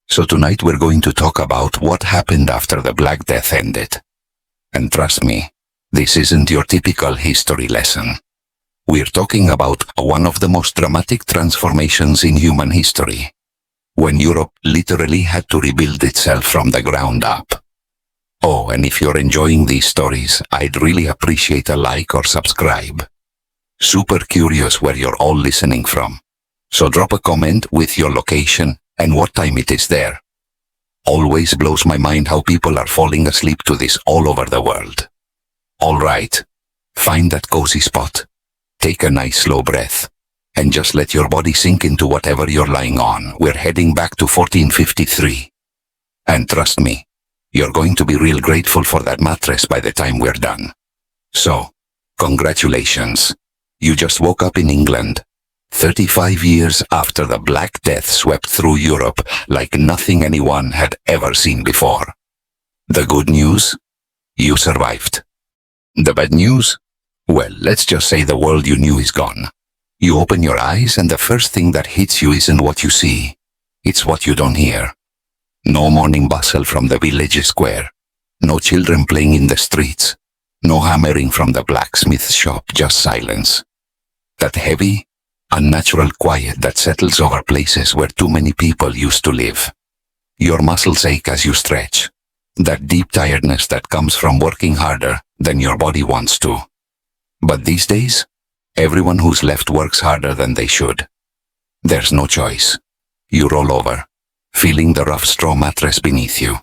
So tonight we're going to talk about what happened after the Black Death ended. And trust me, this isn't your typical history lesson. We're talking about one of the most dramatic transformations in human history, when Europe literally had to rebuild itself from the ground up. Oh, and if you're enjoying these stories, I'd really appreciate a like or subscribe. Super curious where you're all listening from. So drop a comment with your location and what time it is there. Always blows my mind how people are falling asleep to this all over the world. Alright, find that cozy spot, take a nice slow breath, and just let your body sink into whatever you're lying on. We're heading back to 1453. And trust me, you're going to be real grateful for that mattress by the time we're done. So, congratulations. You just woke up in England, 35 years after the Black Death swept through Europe like nothing anyone had ever seen before. The good news? You survived. The bad news? Well, let's just say the world you knew is gone. You open your eyes and the first thing that hits you isn't what you see. It's what you don't hear. No morning bustle from the village square. No children playing in the streets. No hammering from the blacksmith shop, just silence. That heavy, unnatural quiet that settles over places where too many people used to live. Your muscles ache as you stretch. That deep tiredness that comes from working harder than your body wants to. But these days, everyone who's left works harder than they should. There's no choice. You roll over, feeling the rough straw mattress beneath you.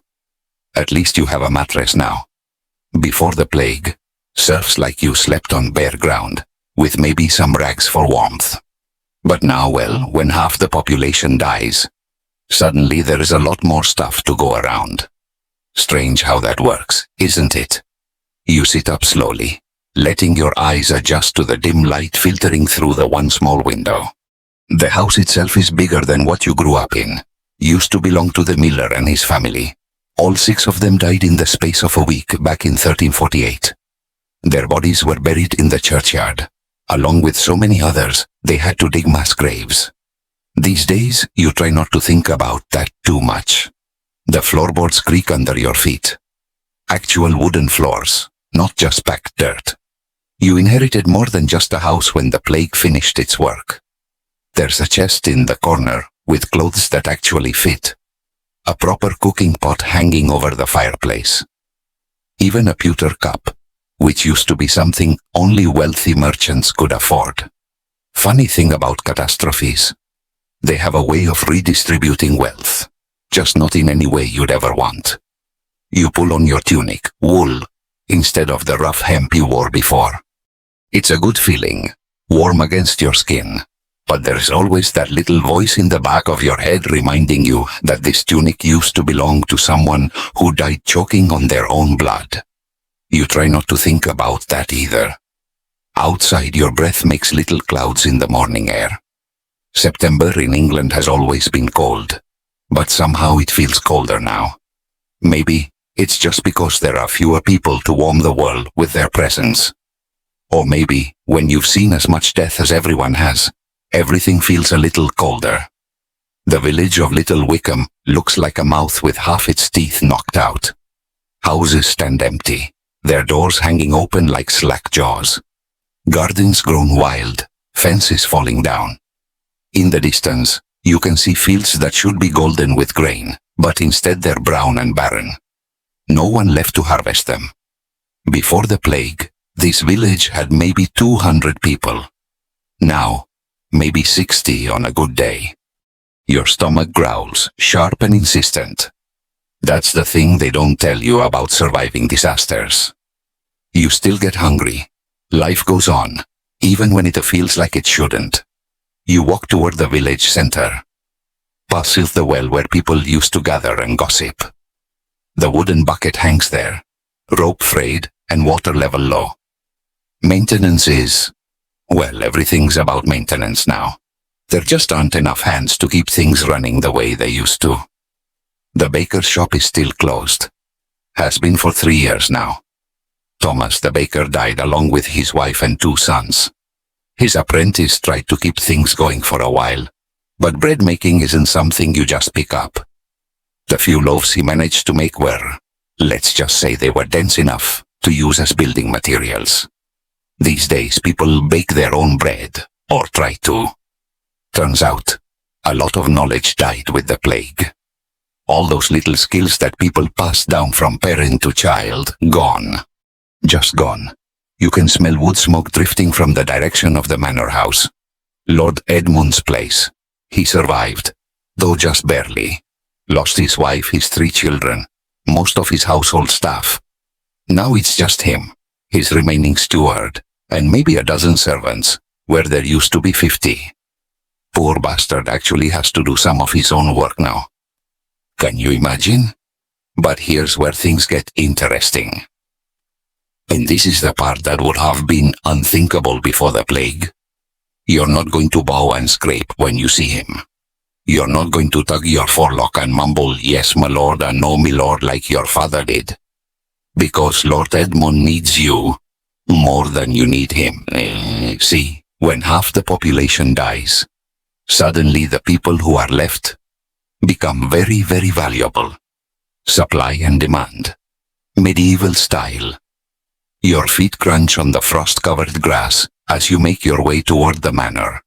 At least you have a mattress now. Before the plague, serfs like you slept on bare ground, with maybe some rags for warmth. But now, well, when half the population dies, suddenly there is a lot more stuff to go around. Strange how that works, isn't it? You sit up slowly, letting your eyes adjust to the dim light filtering through the one small window. The house itself is bigger than what you grew up in. Used to belong to the miller and his family. All 6 of them died in the space of a week back in 1348. Their bodies were buried in the churchyard. Along with so many others, they had to dig mass graves. These days, you try not to think about that too much. The floorboards creak under your feet. Actual wooden floors, not just packed dirt. You inherited more than just a house when the plague finished its work. There's a chest in the corner with clothes that actually fit. A proper cooking pot hanging over the fireplace. Even a pewter cup, which used to be something only wealthy merchants could afford. Funny thing about catastrophes, they have a way of redistributing wealth, just not in any way you'd ever want. You pull on your tunic, wool, instead of the rough hemp you wore before. It's a good feeling, warm against your skin, but there's always that little voice in the back of your head reminding you that this tunic used to belong to someone who died choking on their own blood. You try not to think about that either. Outside, your breath makes little clouds in the morning air. September in England has always been cold, but somehow it feels colder now. Maybe it's just because there are fewer people to warm the world with their presence. Or maybe, when you've seen as much death as everyone has, everything feels a little colder. The village of Little Wickham looks like a mouth with half its teeth knocked out. Houses stand empty, their doors hanging open like slack jaws. Gardens grown wild, fences falling down. In the distance, you can see fields that should be golden with grain, but instead they're brown and barren. No one left to harvest them. Before the plague, this village had maybe 200 people. Now, maybe 60 on a good day. Your stomach growls, sharp and insistent. That's the thing they don't tell you about surviving disasters. You still get hungry. Life goes on, even when it feels like it shouldn't. You walk toward the village center. Past the well where people used to gather and gossip. The wooden bucket hangs there, rope frayed and water level low. Maintenance is, well, everything's about maintenance now. There just aren't enough hands to keep things running the way they used to. The baker's shop is still closed. Has been for 3 years now. Thomas the baker died along with his wife and 2 sons. His apprentice tried to keep things going for a while, but bread making isn't something you just pick up. The few loaves he managed to make were, let's just say they were dense enough to use as building materials. These days people bake their own bread, or try to. Turns out, a lot of knowledge died with the plague. All those little skills that people passed down from parent to child, gone. Just gone. You can smell wood smoke drifting from the direction of the manor house. Lord Edmund's place. He survived, though just barely. Lost his wife, his 3 children, most of his household staff. Now it's just him, his remaining steward, and maybe a dozen servants, where there used to be 50. Poor bastard actually has to do some of his own work now. Can you imagine? But here's where things get interesting. And this is the part that would have been unthinkable before the plague. You're not going to bow and scrape when you see him. You're not going to tug your forelock and mumble, yes, my lord, and no, my lord, like your father did. Because Lord Edmund needs you more than you need him. See, when half the population dies, suddenly the people who are left become very, very valuable. Supply and demand. Medieval style. Your feet crunch on the frost-covered grass as you make your way toward the manor.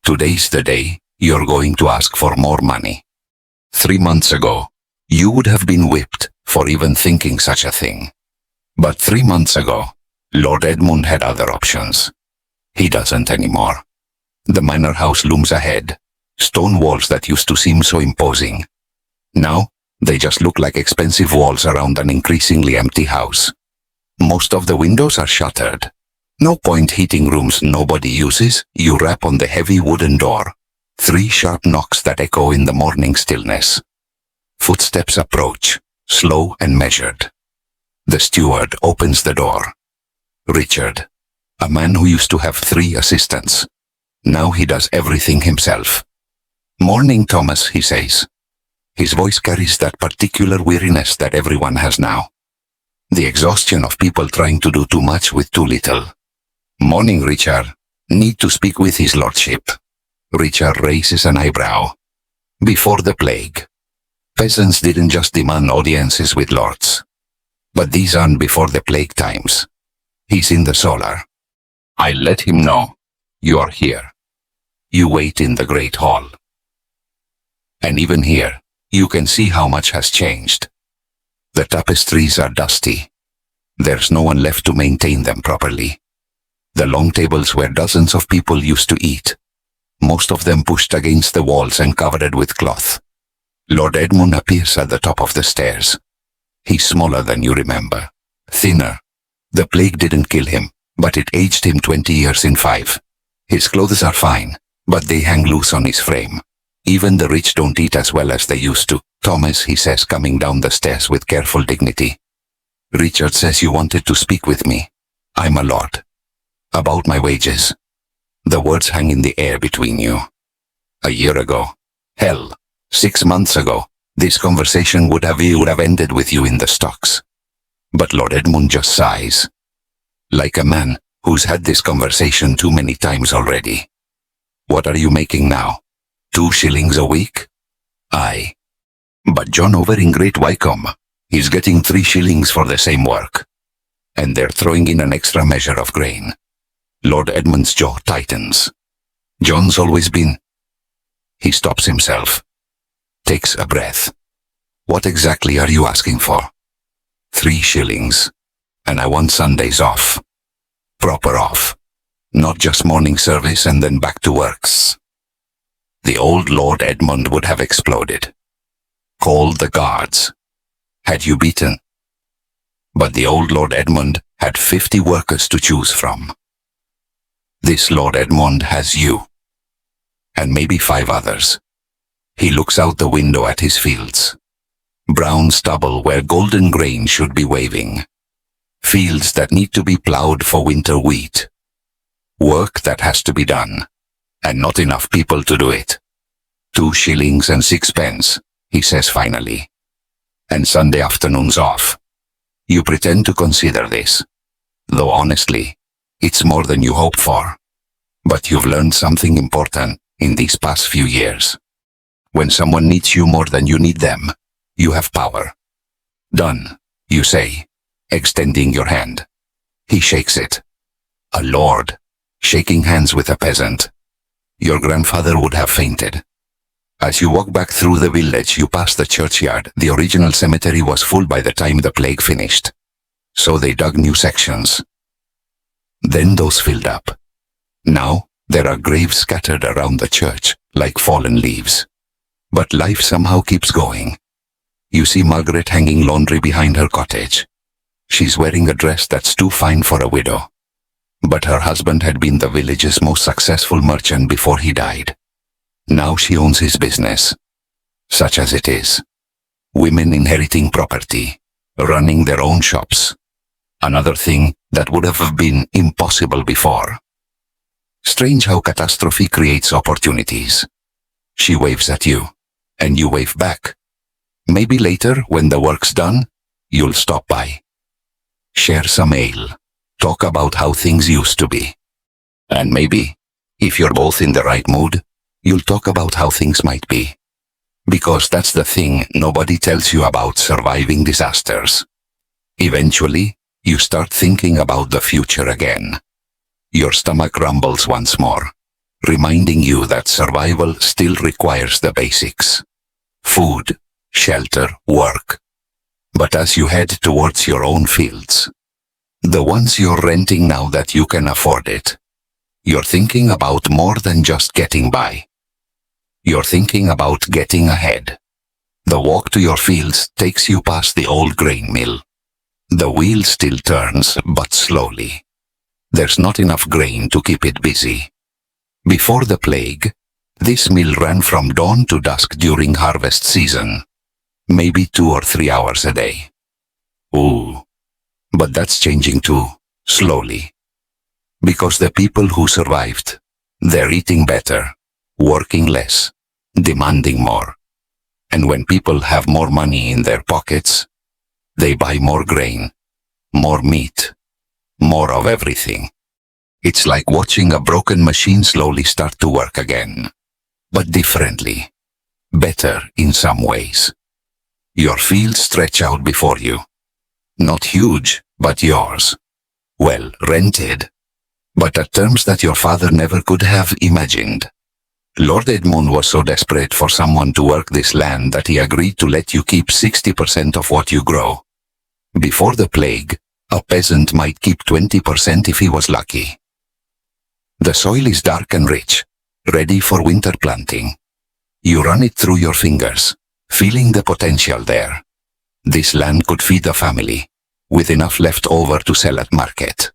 Today's the day you're going to ask for more money. 3 months ago, you would have been whipped for even thinking such a thing. But 3 months ago, Lord Edmund had other options. He doesn't anymore. The manor house looms ahead, stone walls that used to seem so imposing. Now, they just look like expensive walls around an increasingly empty house. Most of the windows are shuttered. No point heating rooms nobody uses. You rap on the heavy wooden door. 3 sharp knocks that echo in the morning stillness. Footsteps approach, slow and measured. The steward opens the door. Richard, a man who used to have 3 assistants. Now he does everything himself. Morning, Thomas, he says. His voice carries that particular weariness that everyone has now. The exhaustion of people trying to do too much with too little. Morning, Richard. Need to speak with his lordship. Richard raises an eyebrow. Before the plague, peasants didn't just demand audiences with lords. But these aren't before the plague times. He's in the solar. I let him know. You are here. You wait in the great hall. And even here, you can see how much has changed. The tapestries are dusty. There's no one left to maintain them properly. The long tables where dozens of people used to eat, most of them pushed against the walls and covered with cloth. Lord Edmund appears at the top of the stairs. He's smaller than you remember, thinner. The plague didn't kill him, but it aged him 20 years in 5. His clothes are fine, but they hang loose on his frame. Even the rich don't eat as well as they used to. Thomas, he says, coming down the stairs with careful dignity. Richard says you wanted to speak with me. I'm a lord. About my wages. The words hang in the air between you. A year ago, hell, 6 months ago, this conversation would have ended with you in the stocks. But Lord Edmund just sighs. Like a man who's had this conversation too many times already. What are you making now? 2 shillings a week? Aye. But John over in Great Wycombe, he's getting 3 shillings for the same work. And they're throwing in an extra measure of grain. Lord Edmund's jaw tightens. John's always been... He stops himself. Takes a breath. What exactly are you asking for? 3 shillings. And I want Sundays off. Proper off. Not just morning service and then back to works. The old Lord Edmund would have exploded. Called the guards. Had you beaten? But the old Lord Edmund had 50 workers to choose from. This Lord Edmund has you. And maybe 5 others. He looks out the window at his fields. Brown stubble where golden grain should be waving. Fields that need to be plowed for winter wheat. Work that has to be done. And not enough people to do it. 2 shillings and 6 pence, he says finally. And Sunday afternoons off. You pretend to consider this. Though honestly, it's more than you hoped for. But you've learned something important in these past few years. When someone needs you more than you need them, You have power. Done, you say, extending your hand. He shakes it. A lord, shaking hands with a peasant. Your grandfather would have fainted. As you walk back through the village, you pass the churchyard. The original cemetery was full by the time the plague finished. So they dug new sections. Then those filled up. Now, there are graves scattered around the church, like fallen leaves. But life somehow keeps going. You see Margaret hanging laundry behind her cottage. She's wearing a dress that's too fine for a widow. But her husband had been the village's most successful merchant before he died. Now she owns his business. Such as it is. Women inheriting property, running their own shops. Another thing that would have been impossible before. Strange how catastrophe creates opportunities. She waves at you, and you wave back. Maybe later, when the work's done, you'll stop by. Share some ale. Talk about how things used to be. And maybe, if you're both in the right mood, you'll talk about how things might be. Because that's the thing nobody tells you about surviving disasters. Eventually, you start thinking about the future again. Your stomach rumbles once more, reminding you that survival still requires the basics. Food, shelter, work. But as you head towards your own fields, the ones you're renting now that you can afford it, you're thinking about more than just getting by. You're thinking about getting ahead. The walk to your fields takes you past the old grain mill. The wheel still turns, but slowly. There's not enough grain to keep it busy. Before the plague, this mill ran from dawn to dusk during harvest season. Maybe 2 or 3 hours a day. Ooh. But that's changing too, slowly. Because the people who survived, they're eating better, working less, demanding more. And when people have more money in their pockets, they buy more grain, more meat, more of everything. It's like watching a broken machine slowly start to work again. But differently. Better in some ways. Your fields stretch out before you. Not huge, but yours. Well, rented. But at terms that your father never could have imagined. Lord Edmund was so desperate for someone to work this land that he agreed to let you keep 60% of what you grow. Before the plague, a peasant might keep 20% if he was lucky. The soil is dark and rich, ready for winter planting. You run it through your fingers, feeling the potential there. This land could feed a family, with enough left over to sell at market.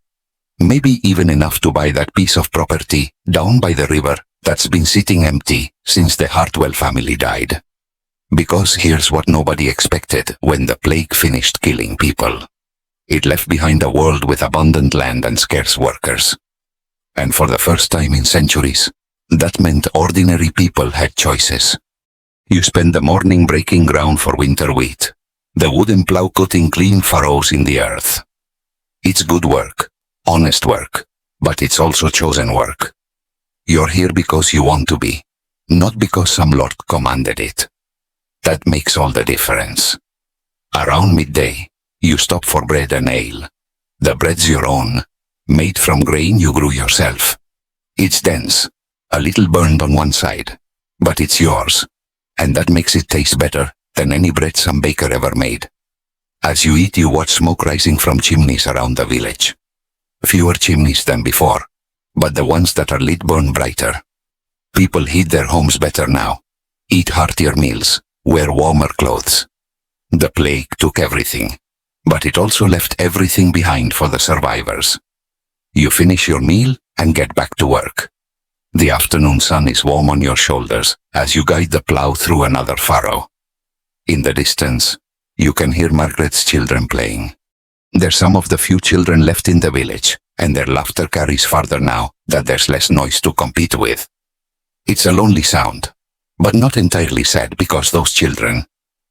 Maybe even enough to buy that piece of property down by the river that's been sitting empty since the Hartwell family died. Because here's what nobody expected when the plague finished killing people. It left behind a world with abundant land and scarce workers. And for the first time in centuries, that meant ordinary people had choices. You spend the morning breaking ground for winter wheat, the wooden plow cutting clean furrows in the earth. It's good work, honest work, but it's also chosen work. You're here because you want to be, not because some lord commanded it. That makes all the difference. Around midday, you stop for bread and ale. The bread's your own, made from grain you grew yourself. It's dense, a little burned on one side, but it's yours, and that makes it taste better than any bread some baker ever made. As you eat, you watch smoke rising from chimneys around the village. Fewer chimneys than before, but the ones that are lit burn brighter. People heat their homes better now, eat heartier meals, wear warmer clothes. The plague took everything, but it also left everything behind for the survivors. You finish your meal and get back to work. The afternoon sun is warm on your shoulders as you guide the plow through another furrow. In the distance, you can hear Margaret's children playing. They're some of the few children left in the village, and their laughter carries farther now that there's less noise to compete with. It's a lonely sound, but not entirely sad because those children,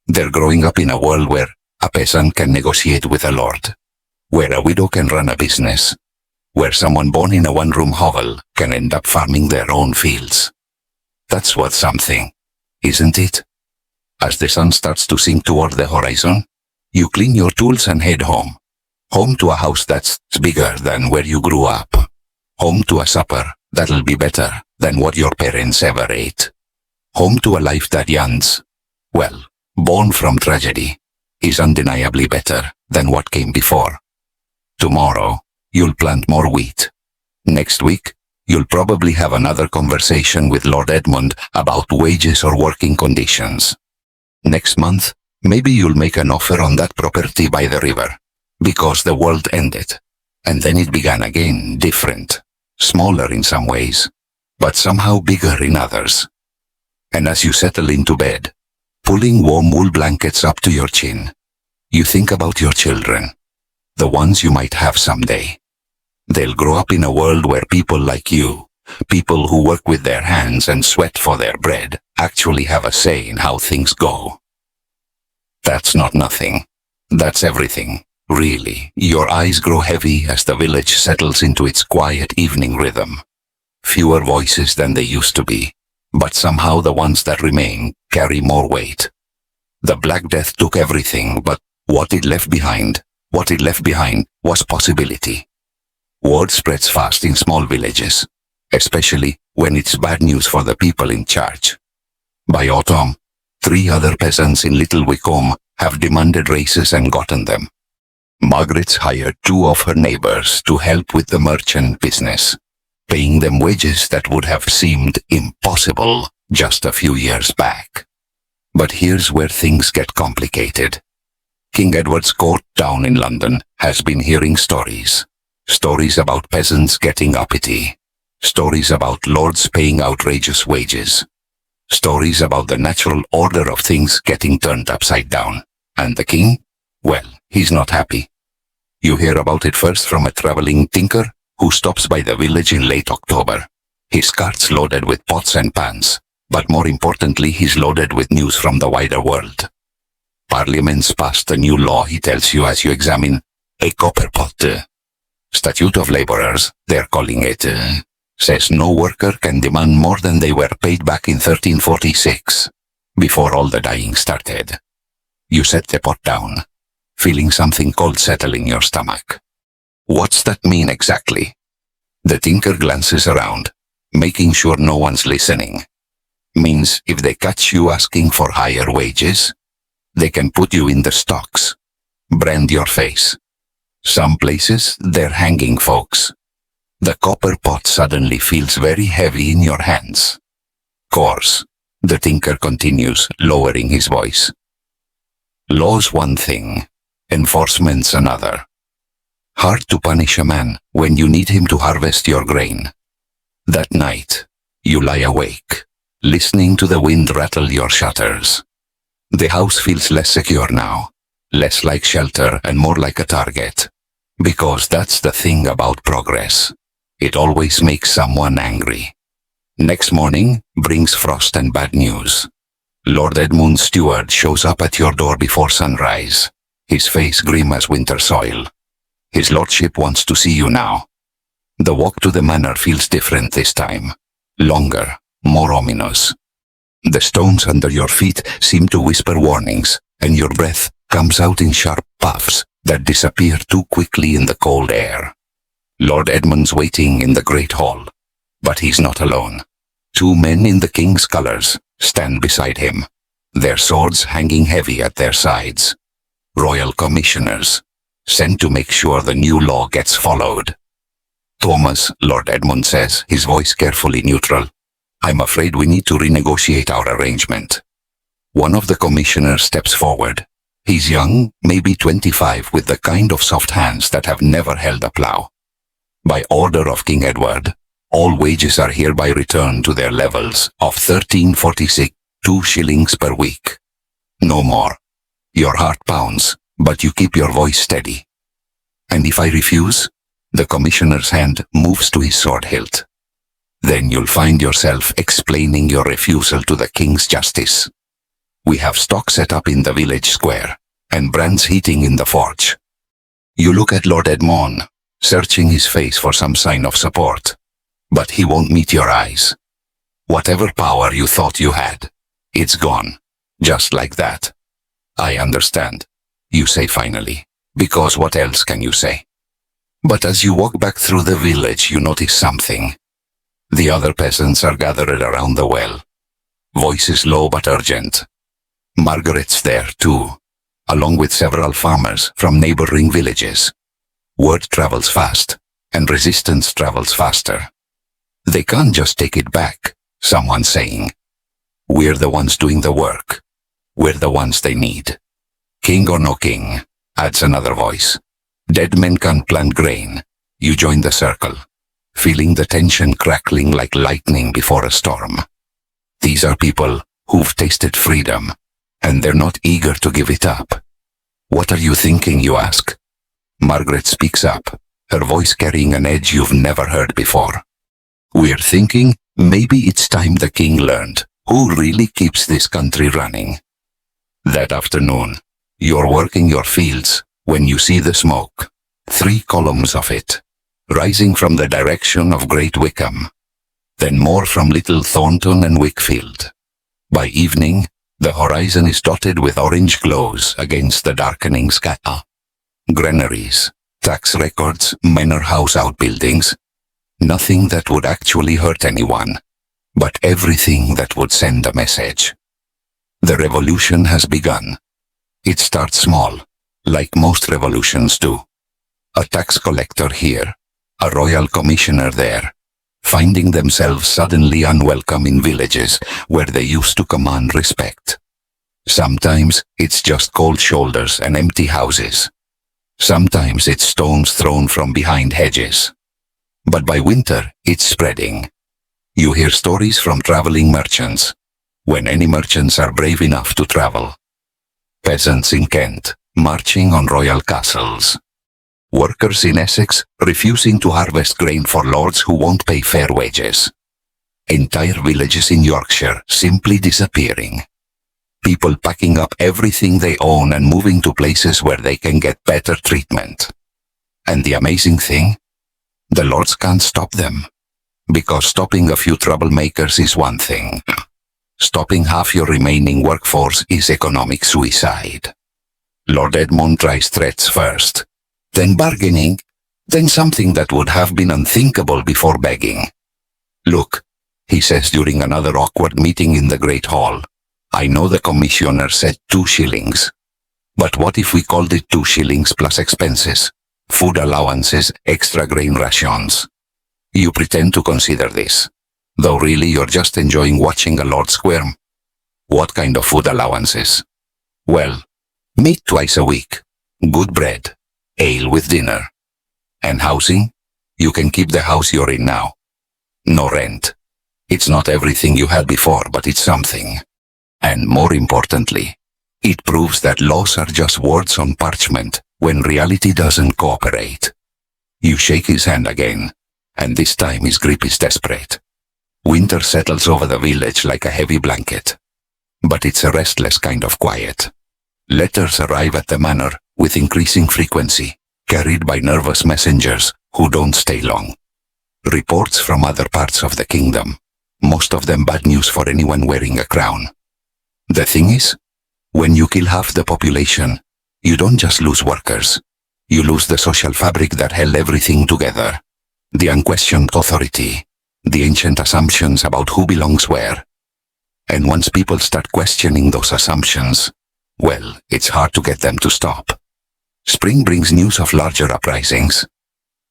they're growing up in a world where a peasant can negotiate with a lord, where a widow can run a business, where someone born in a one-room hovel can end up farming their own fields. That's worth something, isn't it? As the sun starts to sink toward the horizon, you clean your tools and head home. Home to a house that's bigger than where you grew up. Home to a supper that'll be better than what your parents ever ate. Home to a life that yawns, well, born from tragedy, is undeniably better than what came before. Tomorrow, you'll plant more wheat. Next week, you'll probably have another conversation with Lord Edmund about wages or working conditions. Next month, maybe you'll make an offer on that property by the river, because the world ended, and then it began again, different, smaller in some ways, but somehow bigger in others. And as you settle into bed, pulling warm wool blankets up to your chin, you think about your children, the ones you might have someday. They'll grow up in a world where people like you, people who work with their hands and sweat for their bread, actually have a say in how things go. That's not nothing. That's everything, really. Your eyes grow heavy as the village settles into its quiet evening rhythm. Fewer voices than they used to be, but somehow the ones that remain carry more weight. The Black Death took everything, but what it left behind was possibility. Word spreads fast in small villages, especially when it's bad news for the people in charge. By autumn, 3 other peasants in Little Wycombe have demanded raises and gotten them. Margaret's hired 2 of her neighbors to help with the merchant business, paying them wages that would have seemed impossible just a few years back. But here's where things get complicated. King Edward's court down in London has been hearing stories. Stories about peasants getting uppity. Stories about lords paying outrageous wages. Stories about the natural order of things getting turned upside down. And the king? Well, he's not happy. You hear about it first from a traveling tinker who stops by the village in late October. His cart's loaded with pots and pans, but more importantly, he's loaded with news from the wider world. Parliament's passed a new law, he tells you as you examine a copper pot. Statute of Labourers, they're calling it, says no worker can demand more than they were paid back in 1346, before all the dying started. You set the pot down, feeling something cold settle in your stomach. What's that mean exactly? The tinker glances around, making sure no one's listening. Means if they catch you asking for higher wages, they can put you in the stocks, brand your face. Some places, they're hanging folks. The copper pot suddenly feels very heavy in your hands. Course, the tinker continues, lowering his voice. Law's one thing, enforcement's another. Hard to punish a man when you need him to harvest your grain. That night, you lie awake, listening to the wind rattle your shutters. The house feels less secure now, less like shelter and more like a target. Because that's the thing about progress. It always makes someone angry. Next morning brings frost and bad news. Lord Edmund's steward shows up at your door before sunrise, his face grim as winter soil. His lordship wants to see you now. The walk to the manor feels different this time. Longer, more ominous. The stones under your feet seem to whisper warnings, and your breath comes out in sharp puffs that disappear too quickly in the cold air. Lord Edmund's waiting in the great hall, but he's not alone. 2 men in the king's colours stand beside him, their swords hanging heavy at their sides. Royal commissioners, sent to make sure the new law gets followed. Thomas, Lord Edmund says, his voice carefully neutral. I'm afraid we need to renegotiate our arrangement. One of the commissioners steps forward. He's young, maybe 25, with the kind of soft hands that have never held a plough. By order of King Edward, all wages are hereby returned to their levels of 1346, 2 shillings per week. No more. Your heart pounds, but you keep your voice steady. And if I refuse? The commissioner's hand moves to his sword hilt. Then you'll find yourself explaining your refusal to the king's justice. We have stock set up in the village square, and brands heating in the forge. You look at Lord Edmund, searching his face for some sign of support. But he won't meet your eyes. Whatever power you thought you had, it's gone. Just like that. I understand, you say finally, because what else can you say? But as you walk back through the village, you notice something. The other peasants are gathered around the well. Voices low but urgent. Margaret's there too, along with several farmers from neighboring villages. Word travels fast, and resistance travels faster. They can't just take it back, someone's saying. We're the ones doing the work. We're the ones they need. King or no king, adds another voice. Dead men can't plant grain. You join the circle, feeling the tension crackling like lightning before a storm. These are people who've tasted freedom, and they're not eager to give it up. What are you thinking, you ask? Margaret speaks up, her voice carrying an edge you've never heard before. We're thinking maybe it's time the king learned who really keeps this country running. That afternoon, you're working your fields when you see the smoke, 3 columns of it, rising from the direction of Great Wickham, then more from Little Thornton and Wickfield. By evening, the horizon is dotted with orange glows against the darkening sky. Granaries, tax records, manor house outbuildings. Nothing that would actually hurt anyone, but everything that would send a message. The revolution has begun. It starts small, like most revolutions do. A tax collector here, a royal commissioner there, finding themselves suddenly unwelcome in villages where they used to command respect. Sometimes it's just cold shoulders and empty houses. Sometimes it's stones thrown from behind hedges. But by winter, it's spreading. You hear stories from traveling merchants, when any merchants are brave enough to travel. Peasants in Kent, marching on royal castles. Workers in Essex, refusing to harvest grain for lords who won't pay fair wages. Entire villages in Yorkshire simply disappearing. People packing up everything they own and moving to places where they can get better treatment. And the amazing thing? The lords can't stop them. Because stopping a few troublemakers is one thing. Stopping half your remaining workforce is economic suicide. Lord Edmund tries threats first, then bargaining, then something that would have been unthinkable before begging. Look, he says during another awkward meeting in the Great Hall, I know the commissioner said 2 shillings. But what if we called it 2 shillings plus expenses, food allowances, extra grain rations? You pretend to consider this, though really you're just enjoying watching a lord squirm. What kind of food allowances? Well, meat twice a week, good bread, ale with dinner. And housing? You can keep the house you're in now. No rent. It's not everything you had before, but it's something. And more importantly, it proves that laws are just words on parchment when reality doesn't cooperate. You shake his hand again, and this time his grip is desperate. Winter settles over the village like a heavy blanket. But it's a restless kind of quiet. Letters arrive at the manor with increasing frequency, carried by nervous messengers who don't stay long. Reports from other parts of the kingdom, most of them bad news for anyone wearing a crown. The thing is, when you kill half the population, you don't just lose workers. You lose the social fabric that held everything together. The unquestioned authority, the ancient assumptions about who belongs where. And once people start questioning those assumptions, well, it's hard to get them to stop. Spring brings news of larger uprisings.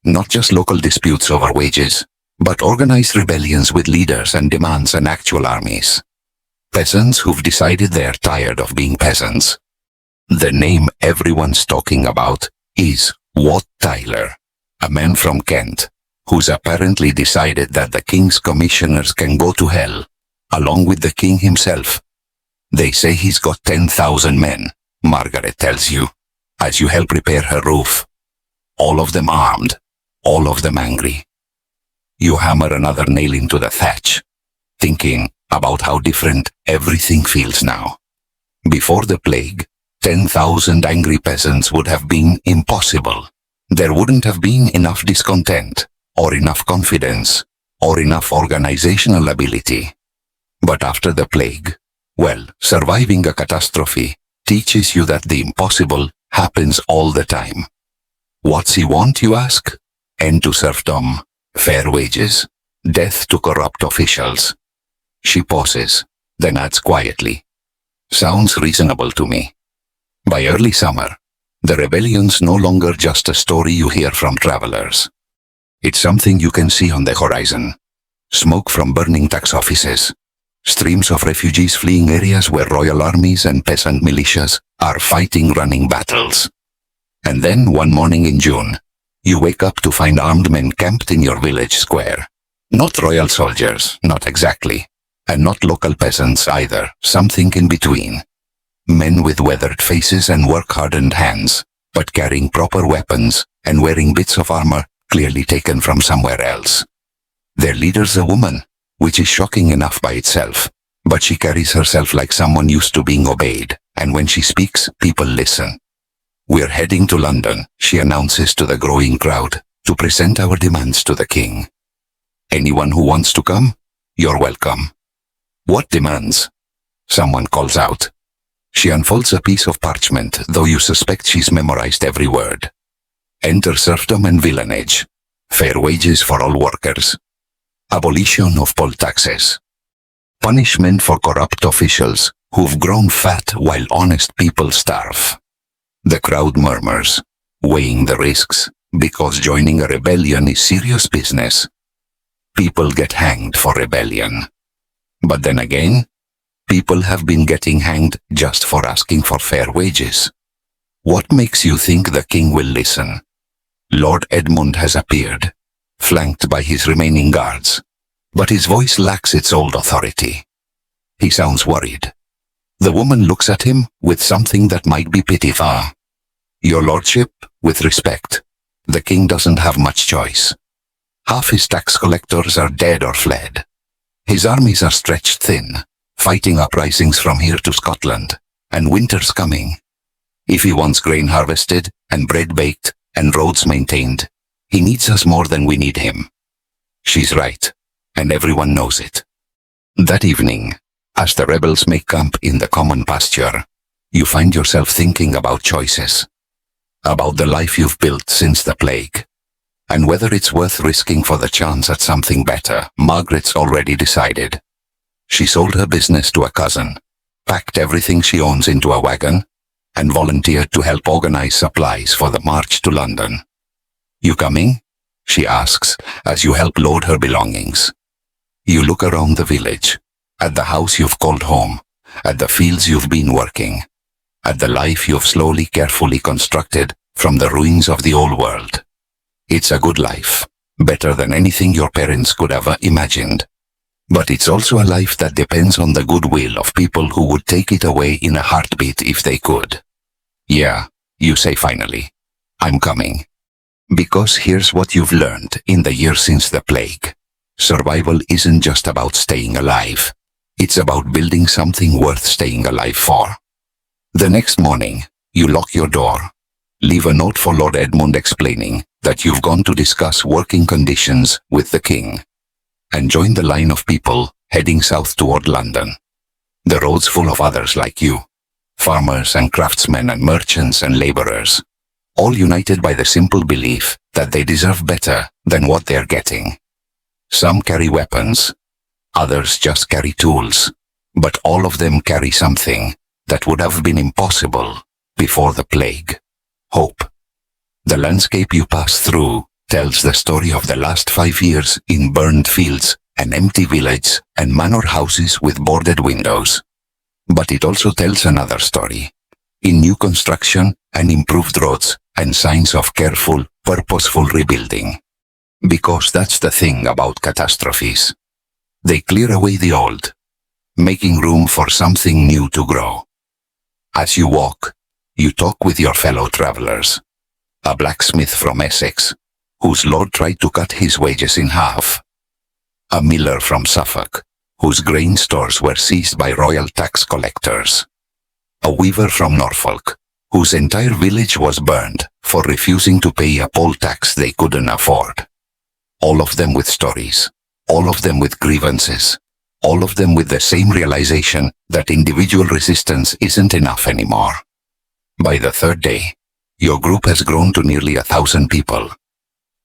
Not just local disputes over wages, but organized rebellions with leaders and demands and actual armies. Peasants who've decided they're tired of being peasants. The name everyone's talking about is Wat Tyler, a man from Kent, who's apparently decided that the king's commissioners can go to hell, along with the king himself. They say he's got 10,000 men, Margaret tells you, as you help repair her roof. All of them armed, all of them angry. You hammer another nail into the thatch, thinking about how different everything feels now. Before the plague, 10,000 angry peasants would have been impossible. There wouldn't have been enough discontent, or enough confidence, or enough organizational ability. But after the plague, Well, surviving a catastrophe teaches you that the impossible happens all the time. What's he want, you ask? End to serfdom, fair wages, death to corrupt officials. She pauses, then adds quietly, sounds reasonable to me. By early summer, the rebellion's no longer just a story you hear from travelers. It's something you can see on the horizon. Smoke from burning tax offices, streams of refugees fleeing areas where royal armies and peasant militias are fighting running battles. And then one morning in June, you wake up to find armed men camped in your village square. Not royal soldiers, not exactly, and not local peasants either, something in between. Men with weathered faces and work-hardened hands, but carrying proper weapons and wearing bits of armor clearly taken from somewhere else. Their leader's a woman, which is shocking enough by itself, but she carries herself like someone used to being obeyed, and when she speaks, people listen. We're heading to London, she announces to the growing crowd, to present our demands to the king. Anyone who wants to come, you're welcome. What demands? Someone calls out. She unfolds a piece of parchment, though you suspect she's memorized every word. Enter serfdom and villanage. Fair wages for all workers. Abolition of poll taxes. Punishment for corrupt officials who've grown fat while honest people starve. The crowd murmurs, weighing the risks, because joining a rebellion is serious business. People get hanged for rebellion. But then again, people have been getting hanged just for asking for fair wages. What makes you think the king will listen? Lord Edmund has appeared, flanked by his remaining guards, but his voice lacks its old authority. He sounds worried. The woman looks at him with something that might be pity. Your lordship, with respect, the king doesn't have much choice. Half his tax collectors are dead or fled. His armies are stretched thin, fighting uprisings from here to Scotland, and winter's coming. If he wants grain harvested, and bread baked, and roads maintained, he needs us more than we need him. She's right, and everyone knows it. That evening, as the rebels make camp in the common pasture, you find yourself thinking about choices. About the life you've built since the plague. And whether it's worth risking for the chance at something better. Margaret's already decided. She sold her business to a cousin, packed everything she owns into a wagon, and volunteered to help organize supplies for the march to London. You coming? She asks, as you help load her belongings. You look around the village, at the house you've called home, at the fields you've been working, at the life you've slowly, carefully constructed from the ruins of the old world. It's a good life, better than anything your parents could have imagined. But it's also a life that depends on the goodwill of people who would take it away in a heartbeat if they could. Yeah, you say finally. I'm coming. Because here's what you've learned in the years since the plague. Survival isn't just about staying alive. It's about building something worth staying alive for. The next morning, you lock your door. Leave a note for Lord Edmund explaining that you've gone to discuss working conditions with the king. And join the line of people heading south toward London. The road's full of others like you. Farmers and craftsmen and merchants and laborers. All united by the simple belief that they deserve better than what they're getting. Some carry weapons. Others just carry tools. But all of them carry something that would have been impossible before the plague. Hope. The landscape you pass through tells the story of the last 5 years in burned fields, an empty village, and manor houses with boarded windows. But it also tells another story, in new construction and improved roads and signs of careful, purposeful rebuilding. Because that's the thing about catastrophes. They clear away the old, making room for something new to grow. As you walk, you talk with your fellow travelers. A blacksmith from Essex, whose lord tried to cut his wages in half. A miller from Suffolk, whose grain stores were seized by royal tax collectors. A weaver from Norfolk, whose entire village was burned for refusing to pay a poll tax they couldn't afford. All of them with stories, all of them with grievances, all of them with the same realization that individual resistance isn't enough anymore. By the third day, your group has grown to nearly 1,000 people.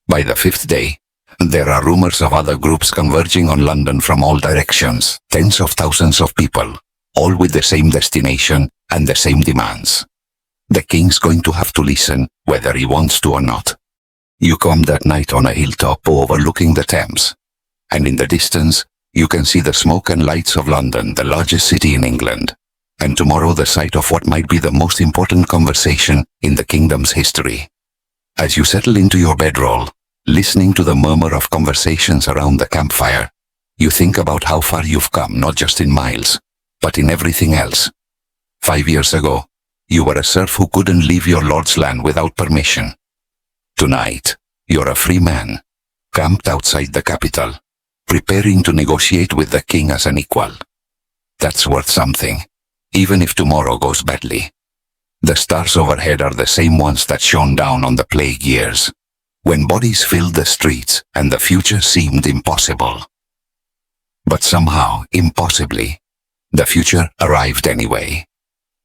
By the fifth day, there are rumors of other groups converging on London from all directions, tens of thousands of people, all with the same destination and the same demands. The king's going to have to listen, whether he wants to or not. You come that night on a hilltop overlooking the Thames, and in the distance, you can see the smoke and lights of London, the largest city in England, and tomorrow the site of what might be the most important conversation in the kingdom's history. As you settle into your bedroll, listening to the murmur of conversations around the campfire, you think about how far you've come, not just in miles, but in everything else. 5 years ago, you were a serf who couldn't leave your lord's land without permission. Tonight, you're a free man, camped outside the capital, preparing to negotiate with the king as an equal. That's worth something, even if tomorrow goes badly. The stars overhead are the same ones that shone down on the plague years, when bodies filled the streets and the future seemed impossible. But somehow, impossibly, the future arrived anyway,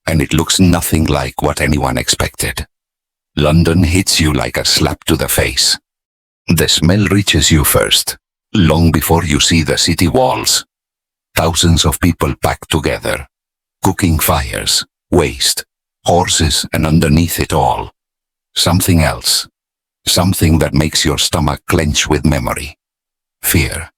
and it looks nothing like what anyone expected. London hits you like a slap to the face. The smell reaches you first, long before you see the city walls. Thousands of people packed together, cooking fires, waste, horses, and underneath it all, something else. Something that makes your stomach clench with memory. Fear.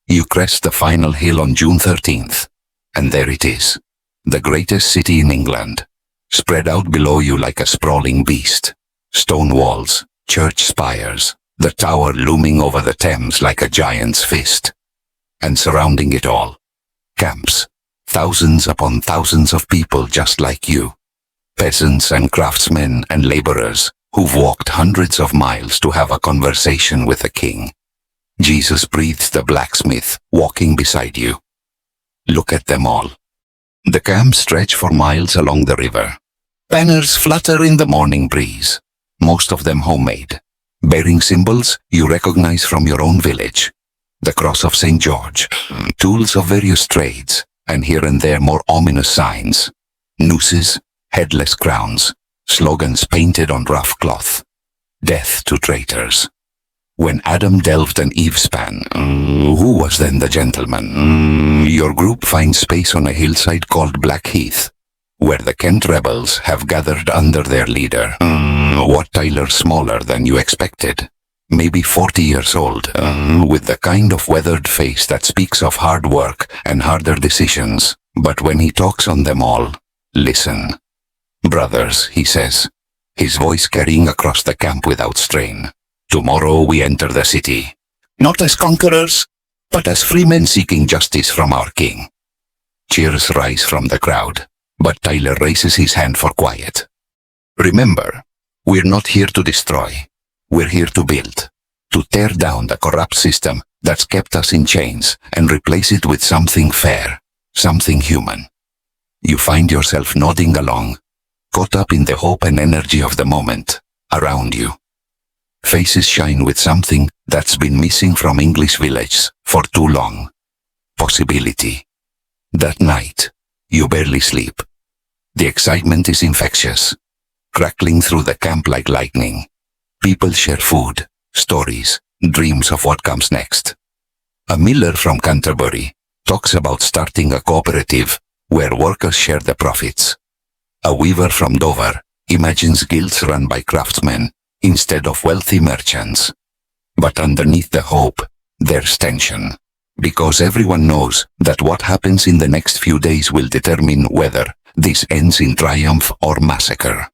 You crest the final hill on June 13th, and there it is, the greatest city in England, spread out below you like a sprawling beast. Stone walls, church spires, the tower looming over the Thames like a giant's fist. And surrounding it all, camps, thousands upon thousands of people just like you. Peasants and craftsmen and laborers, who've walked hundreds of miles to have a conversation with the king. Jesus breathes the blacksmith, walking beside you. Look at them all. The camps stretch for miles along the river. Banners flutter in the morning breeze, most of them homemade, bearing symbols you recognize from your own village. The cross of St. George, tools of various trades, and here and there more ominous signs. Nooses, headless crowns, slogans painted on rough cloth. Death to traitors. When Adam delved and Eve span, who was then the gentleman? Your group finds space on a hillside called Blackheath, where the Kent rebels have gathered under their leader. Wat Tyler smaller than you expected. Maybe 40 years old, with the kind of weathered face that speaks of hard work and harder decisions. But when he talks on them all, listen. Brothers, he says, his voice carrying across the camp without strain. Tomorrow we enter the city, not as conquerors, but as free men seeking justice from our king. Cheers rise from the crowd, but Tyler raises his hand for quiet. Remember, we're not here to destroy. We're here to build, to tear down the corrupt system that's kept us in chains and replace it with something fair, something human. You find yourself nodding along, caught up in the hope and energy of the moment around you. Faces shine with something that's been missing from English villages for too long. Possibility. That night, you barely sleep. The excitement is infectious, crackling through the camp like lightning. People share food, stories, dreams of what comes next. A miller from Canterbury talks about starting a cooperative where workers share the profits. A weaver from Dover imagines guilds run by craftsmen instead of wealthy merchants. But underneath the hope, there's tension, because everyone knows that what happens in the next few days will determine whether this ends in triumph or massacre.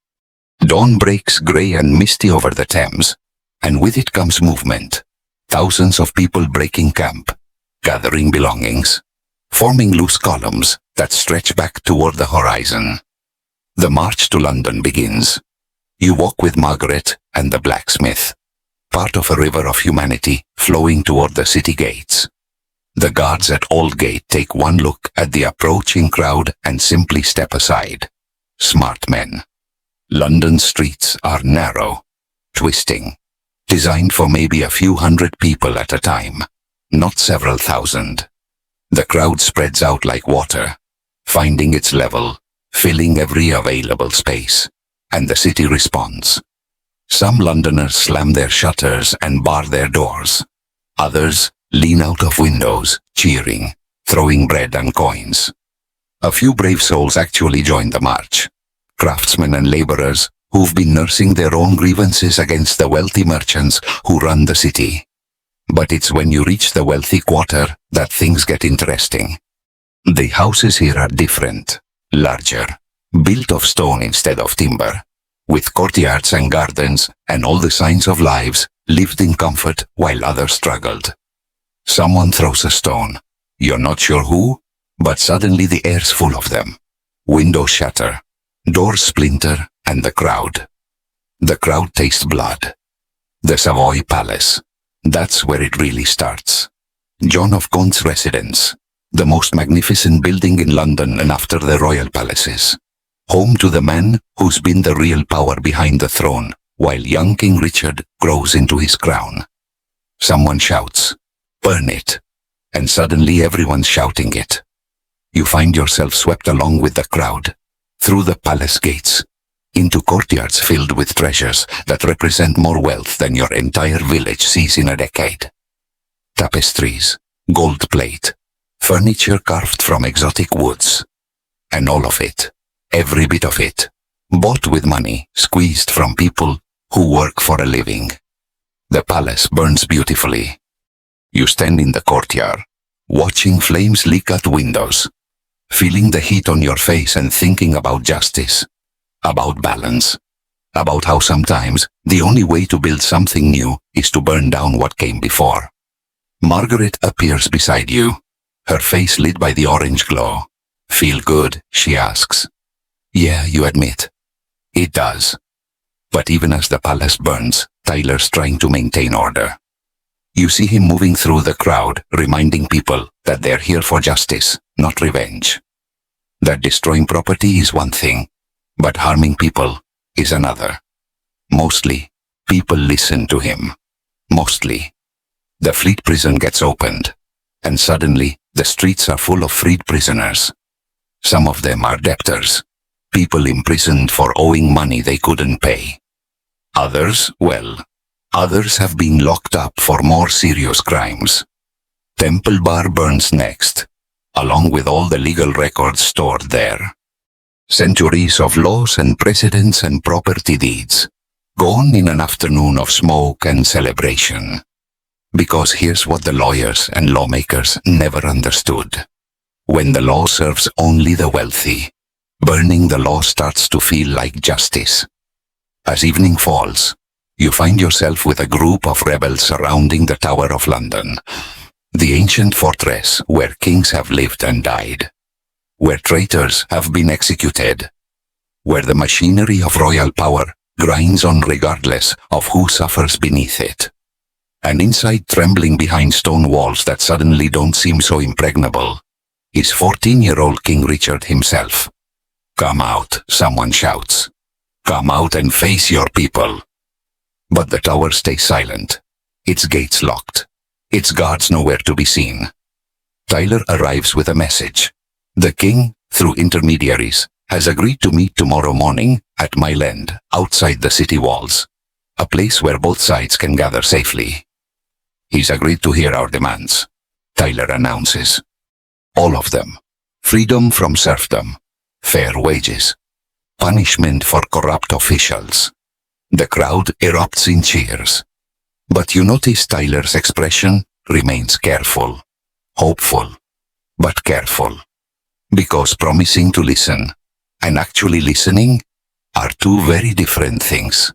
Dawn breaks grey and misty over the Thames, and with it comes movement. Thousands of people breaking camp, gathering belongings, forming loose columns that stretch back toward the horizon. The march to London begins. You walk with Margaret and the blacksmith, part of a river of humanity flowing toward the city gates. The guards at Aldgate take one look at the approaching crowd and simply step aside. Smart men. London's streets are narrow, twisting, designed for maybe a few hundred people at a time, not several thousand. The crowd spreads out like water, finding its level, filling every available space, and the city responds. Some Londoners slam their shutters and bar their doors. Others lean out of windows, cheering, throwing bread and coins. A few brave souls actually join the march. Craftsmen and laborers who've been nursing their own grievances against the wealthy merchants who run the city. But it's when you reach the wealthy quarter that things get interesting. The houses here are different, larger, built of stone instead of timber, with courtyards and gardens and all the signs of lives lived in comfort while others struggled. Someone throws a stone. You're not sure who, but suddenly the air's full of them. Windows shatter, doors splinter, and the crowd. The crowd tastes blood. The Savoy Palace. That's where it really starts. John of Gaunt's residence, the most magnificent building in London and after the royal palaces. Home to the man who's been the real power behind the throne, while young King Richard grows into his crown. Someone shouts, "Burn it!" and suddenly everyone's shouting it. You find yourself swept along with the crowd, through the palace gates, into courtyards filled with treasures that represent more wealth than your entire village sees in a decade. Tapestries, gold plate, furniture carved from exotic woods. And all of it, every bit of it, bought with money squeezed from people who work for a living. The palace burns beautifully. You stand in the courtyard, watching flames leak out windows, feeling the heat on your face and thinking about justice, about balance, about how sometimes the only way to build something new is to burn down what came before. Margaret appears beside you, her face lit by the orange glow. "Feel good?" she asks. "Yeah," you admit. It does. But even as the palace burns, Tyler's trying to maintain order. You see him moving through the crowd, reminding people that they're here for justice, not revenge. That destroying property is one thing, but harming people is another. Mostly, people listen to him. Mostly. The Fleet prison gets opened, and suddenly the streets are full of freed prisoners. Some of them are debtors, people imprisoned for owing money they couldn't pay. Others have been locked up for more serious crimes. Temple Bar burns next, along with all the legal records stored there. Centuries of laws and precedents and property deeds, gone in an afternoon of smoke and celebration. Because here's what the lawyers and lawmakers never understood. When the law serves only the wealthy, burning the law starts to feel like justice. As evening falls, you find yourself with a group of rebels surrounding the Tower of London, the ancient fortress where kings have lived and died, where traitors have been executed, where the machinery of royal power grinds on regardless of who suffers beneath it. And inside, trembling behind stone walls that suddenly don't seem so impregnable, is 14-year-old King Richard himself. "Come out," someone shouts. "Come out and face your people." But the tower stays silent, its gates locked, its guards nowhere to be seen. Tyler arrives with a message. The king, through intermediaries, has agreed to meet tomorrow morning at Mile End, outside the city walls, a place where both sides can gather safely. He's agreed to hear our demands, Tyler announces. All of them. Freedom from serfdom, fair wages, punishment for corrupt officials. The crowd erupts in cheers. But you notice Tyler's expression remains careful, hopeful, but careful. Because promising to listen and actually listening are two very different things.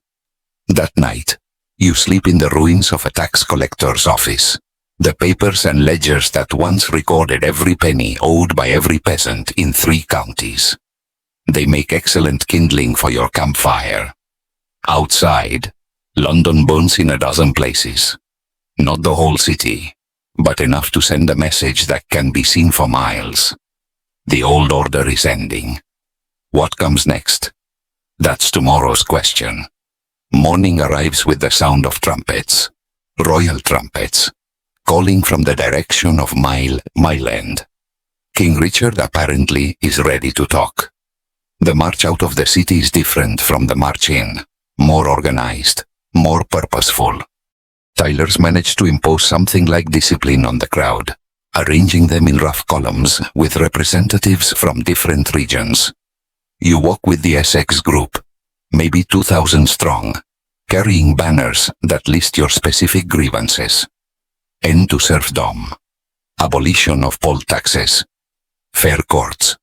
That night, you sleep in the ruins of a tax collector's office. The papers and ledgers that once recorded every penny owed by every peasant in 3 counties. They make excellent kindling for your campfire. Outside, London burns in a dozen places. Not the whole city, but enough to send a message that can be seen for miles. The old order is ending. What comes next? That's tomorrow's question. Morning arrives with the sound of trumpets. Royal trumpets. calling from the direction of Mile End. King Richard apparently is ready to talk. The march out of the city is different from the march in, more organized, more purposeful. Tyler's managed to impose something like discipline on the crowd, arranging them in rough columns with representatives from different regions. You walk with the Essex group, maybe 2,000 strong, carrying banners that list your specific grievances. End to serfdom. Abolition of poll taxes. Fair courts.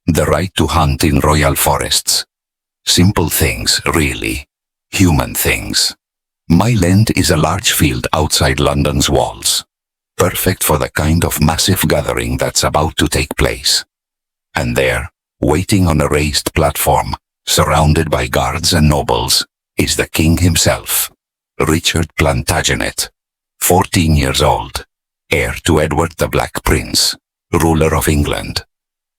The right to hunt in royal forests. Simple things, really. Human things. Mile End is a large field outside London's walls. Perfect for the kind of massive gathering that's about to take place. And there, waiting on a raised platform, surrounded by guards and nobles, is the king himself, Richard Plantagenet, 14 years old, heir to Edward the Black Prince, ruler of England.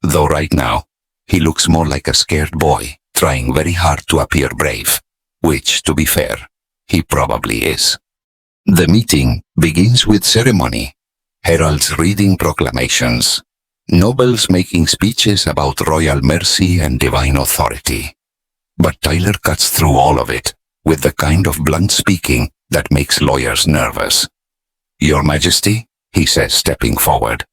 Though right now, he looks more like a scared boy, trying very hard to appear brave, which, to be fair, he probably is. The meeting begins with ceremony, heralds reading proclamations, nobles making speeches about royal mercy and divine authority. But Tyler cuts through all of it with the kind of blunt speaking that makes lawyers nervous. Your Majesty, he says, stepping forward,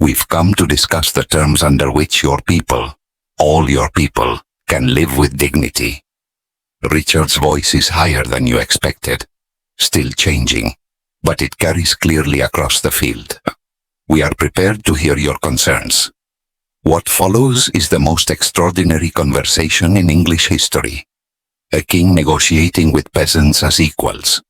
we've come to discuss the terms under which your people, all your people, can live with dignity. Richard's voice is higher than you expected, still changing, but it carries clearly across the field. We are prepared to hear your concerns. What follows is the most extraordinary conversation in English history. A king negotiating with peasants as equals.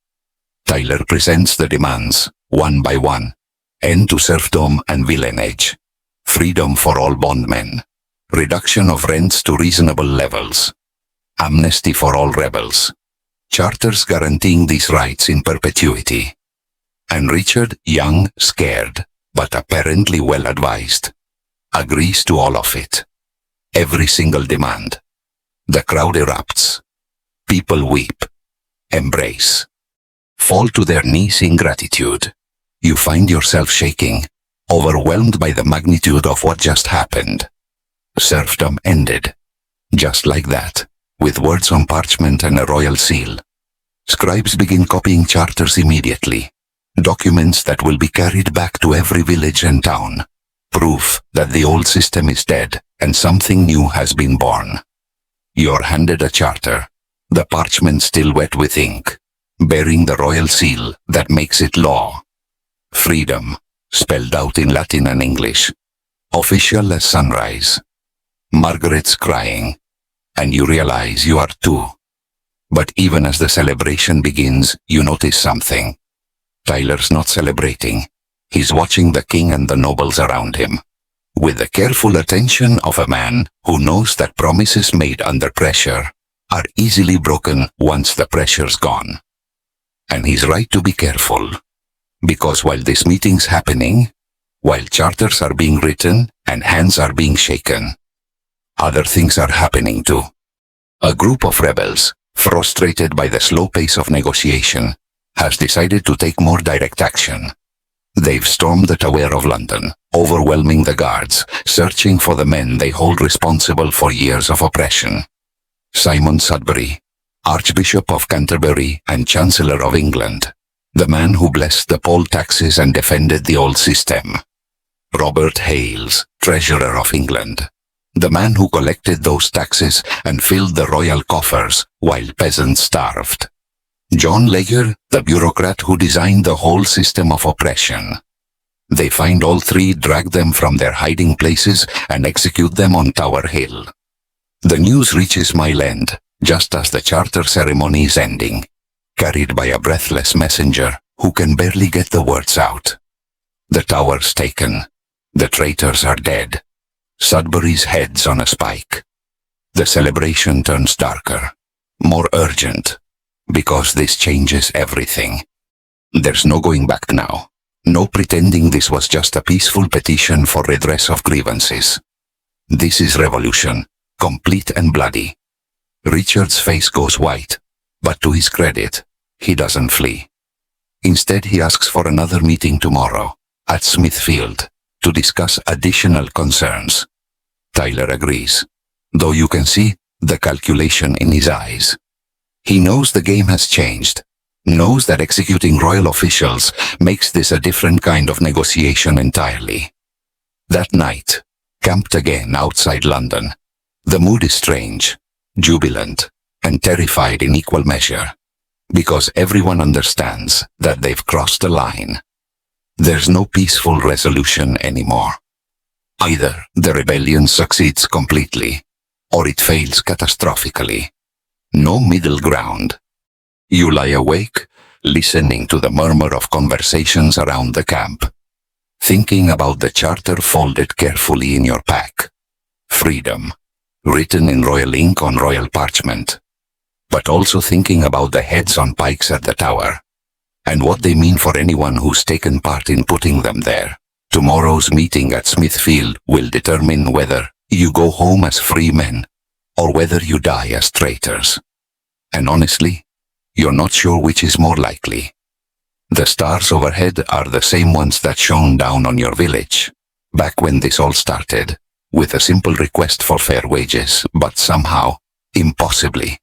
Tyler presents the demands, one by one. End to serfdom and villanage. Freedom for all bondmen. Reduction of rents to reasonable levels. Amnesty for all rebels. Charters guaranteeing these rights in perpetuity. And Richard, young, scared, but apparently well advised, agrees to all of it. Every single demand. The crowd erupts. People weep, embrace, fall to their knees in gratitude. You find yourself shaking, overwhelmed by the magnitude of what just happened. Serfdom ended. Just like that, with words on parchment and a royal seal. Scribes begin copying charters immediately. Documents that will be carried back to every village and town. Proof that the old system is dead and something new has been born. You're handed a charter, the parchment still wet with ink, bearing the royal seal that makes it law. Freedom, spelled out in Latin and English. Official as sunrise. Margaret's crying, and you realize you are too. But even as the celebration begins, you notice something. Tyler's not celebrating. He's watching the king and the nobles around him, with the careful attention of a man who knows that promises made under pressure are easily broken once the pressure's gone. And he's right to be careful, because while this meeting's happening, while charters are being written and hands are being shaken, other things are happening too. A group of rebels, frustrated by the slow pace of negotiation, has decided to take more direct action. They've stormed the Tower of London, overwhelming the guards, searching for the men they hold responsible for years of oppression. Simon Sudbury, Archbishop of Canterbury and Chancellor of England, the man who blessed the poll taxes and defended the old system. Robert Hales, Treasurer of England, the man who collected those taxes and filled the royal coffers while peasants starved. John Layer, the bureaucrat who designed the whole system of oppression. They find all three, drag them from their hiding places, and execute them on Tower Hill. The news reaches Mile End, just as the charter ceremony is ending, carried by a breathless messenger who can barely get the words out. The tower's taken. The traitors are dead. Sudbury's head's on a spike. The celebration turns darker, more urgent, because this changes everything. There's no going back now. No pretending this was just a peaceful petition for redress of grievances. This is revolution, complete and bloody. Richard's face goes white, but to his credit, he doesn't flee. Instead, he asks for another meeting tomorrow at Smithfield to discuss additional concerns. Tyler agrees, though you can see the calculation in his eyes. He knows the game has changed, knows that executing royal officials makes this a different kind of negotiation entirely. That night, camped again outside London, the mood is strange, jubilant, and terrified in equal measure, because everyone understands that they've crossed a line. There's no peaceful resolution anymore. Either the rebellion succeeds completely, or it fails catastrophically. No middle ground. You lie awake, listening to the murmur of conversations around the camp, thinking about the charter folded carefully in your pack. Freedom, written in royal ink on royal parchment, but also thinking about the heads on pikes at the tower, and what they mean for anyone who's taken part in putting them there. Tomorrow's meeting at Smithfield will determine whether you go home as free men, or whether you die as traitors. And honestly, you're not sure which is more likely. The stars overhead are the same ones that shone down on your village, back when this all started, with a simple request for fair wages, but somehow, impossibly,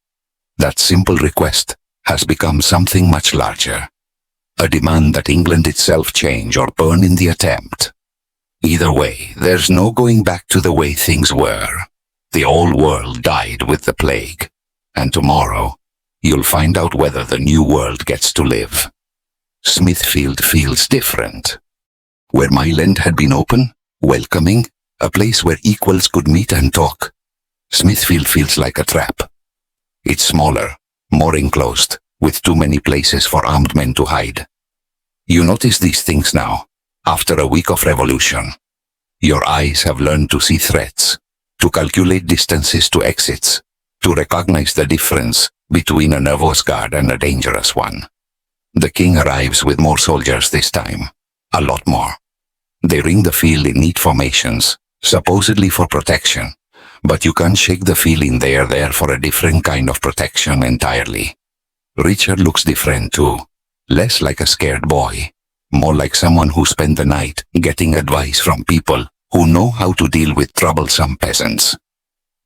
that simple request has become something much larger. A demand that England itself change or burn in the attempt. Either way, there's no going back to the way things were. The old world died with the plague, and tomorrow, you'll find out whether the new world gets to live. Smithfield feels different. Where Myland had been open, welcoming, a place where equals could meet and talk, Smithfield feels like a trap. It's smaller, more enclosed, with too many places for armed men to hide. You notice these things now, after a week of revolution. Your eyes have learned to see threats, to calculate distances to exits, to recognize the difference between a nervous guard and a dangerous one. The king arrives with more soldiers this time, a lot more. They ring the field in neat formations, supposedly for protection, but you can't shake the feeling they are there for a different kind of protection entirely. Richard looks different too, less like a scared boy, more like someone who spent the night getting advice from people who know how to deal with troublesome peasants.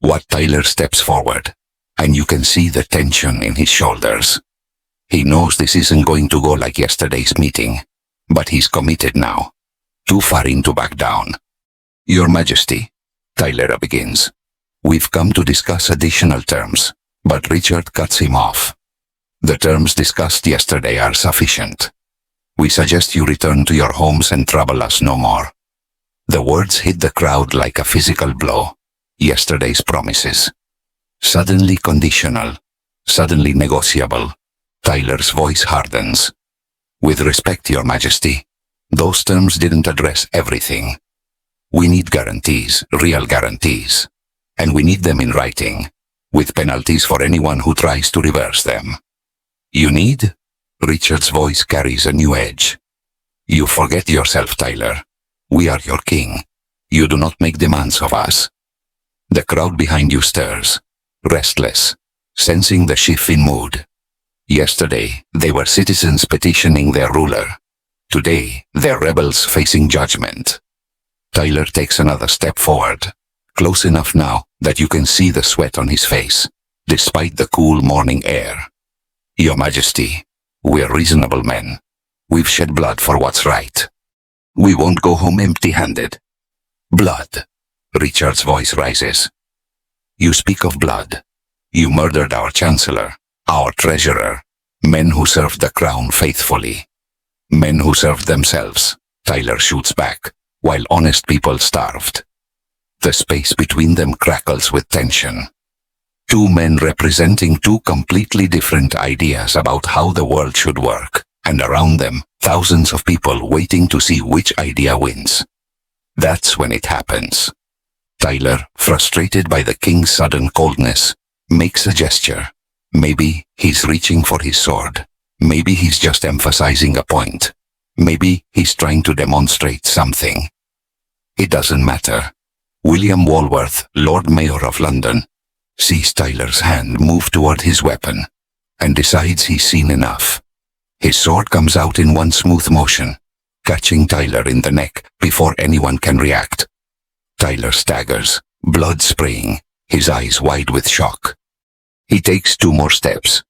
Wat Tyler steps forward, and you can see the tension in his shoulders. He knows this isn't going to go like yesterday's meeting, but he's committed now, too far in to back down. Your Majesty, Tyler begins. We've come to discuss additional terms, but Richard cuts him off. The terms discussed yesterday are sufficient. We suggest you return to your homes and trouble us no more. The words hit the crowd like a physical blow. Yesterday's promises. Suddenly conditional, suddenly negotiable. Tyler's voice hardens. With respect, Your Majesty, those terms didn't address everything. We need guarantees, real guarantees. And we need them in writing, with penalties for anyone who tries to reverse them. You need? Richard's voice carries a new edge. You forget yourself, Tyler. We are your king. You do not make demands of us. The crowd behind you stirs, restless, sensing the shift in mood. Yesterday, they were citizens petitioning their ruler. Today, they're rebels facing judgment. Tyler takes another step forward, close enough now that you can see the sweat on his face, despite the cool morning air. Your Majesty, we're reasonable men. We've shed blood for what's right. We won't go home empty-handed. Blood. Richard's voice rises. You speak of blood. You murdered our chancellor, our treasurer, men who served the crown faithfully. Men who served themselves, Tyler shoots back, while honest people starved. The space between them crackles with tension. Two men representing two completely different ideas about how the world should work, and around them, thousands of people waiting to see which idea wins. That's when it happens. Tyler, frustrated by the king's sudden coldness, makes a gesture. Maybe he's reaching for his sword. Maybe he's just emphasizing a point. Maybe he's trying to demonstrate something. It doesn't matter. William Walworth, Lord Mayor of London, sees Tyler's hand move toward his weapon, and decides he's seen enough. His sword comes out in one smooth motion, catching Tyler in the neck before anyone can react. Tyler staggers, blood spraying, his eyes wide with shock. He takes 2 more steps,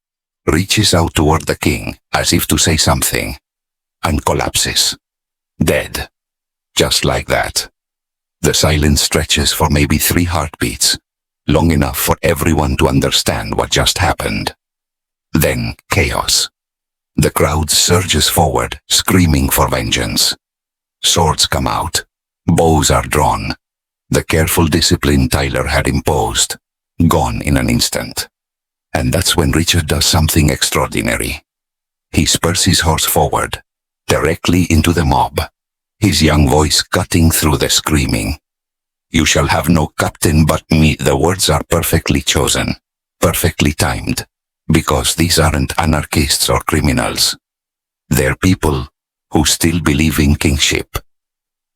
reaches out toward the king as if to say something, and collapses. Dead. Just like that. The silence stretches for maybe 3 heartbeats, long enough for everyone to understand what just happened. Then chaos. The crowd surges forward, screaming for vengeance. Swords come out. Bows are drawn. The careful discipline Tyler had imposed, gone in an instant. And that's when Richard does something extraordinary. He spurs his horse forward, directly into the mob, his young voice cutting through the screaming. You shall have no captain but me. The words are perfectly chosen, perfectly timed, because these aren't anarchists or criminals. They're people who still believe in kingship,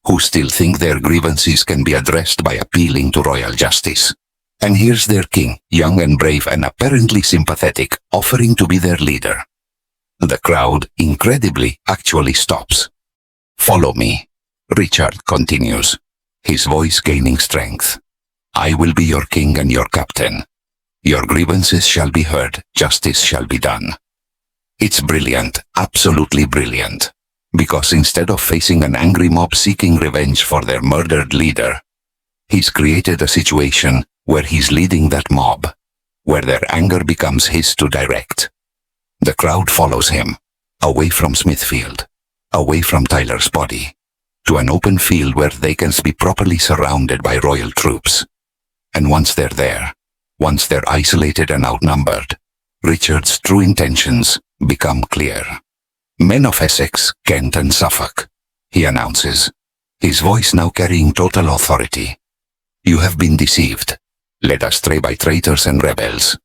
who still think their grievances can be addressed by appealing to royal justice. And here's their king, young and brave and apparently sympathetic, offering to be their leader. The crowd, incredibly, actually stops. Follow me, Richard continues, his voice gaining strength. I will be your king and your captain. Your grievances shall be heard, justice shall be done. It's brilliant, absolutely brilliant. Because instead of facing an angry mob seeking revenge for their murdered leader, he's created a situation where he's leading that mob, where their anger becomes his to direct. The crowd follows him, away from Smithfield, away from Tyler's body, to an open field where they can be properly surrounded by royal troops. And once they're there, once they're isolated and outnumbered, Richard's true intentions become clear. Men of Essex, Kent and Suffolk, he announces, his voice now carrying total authority. You have been deceived, led astray by traitors and rebels.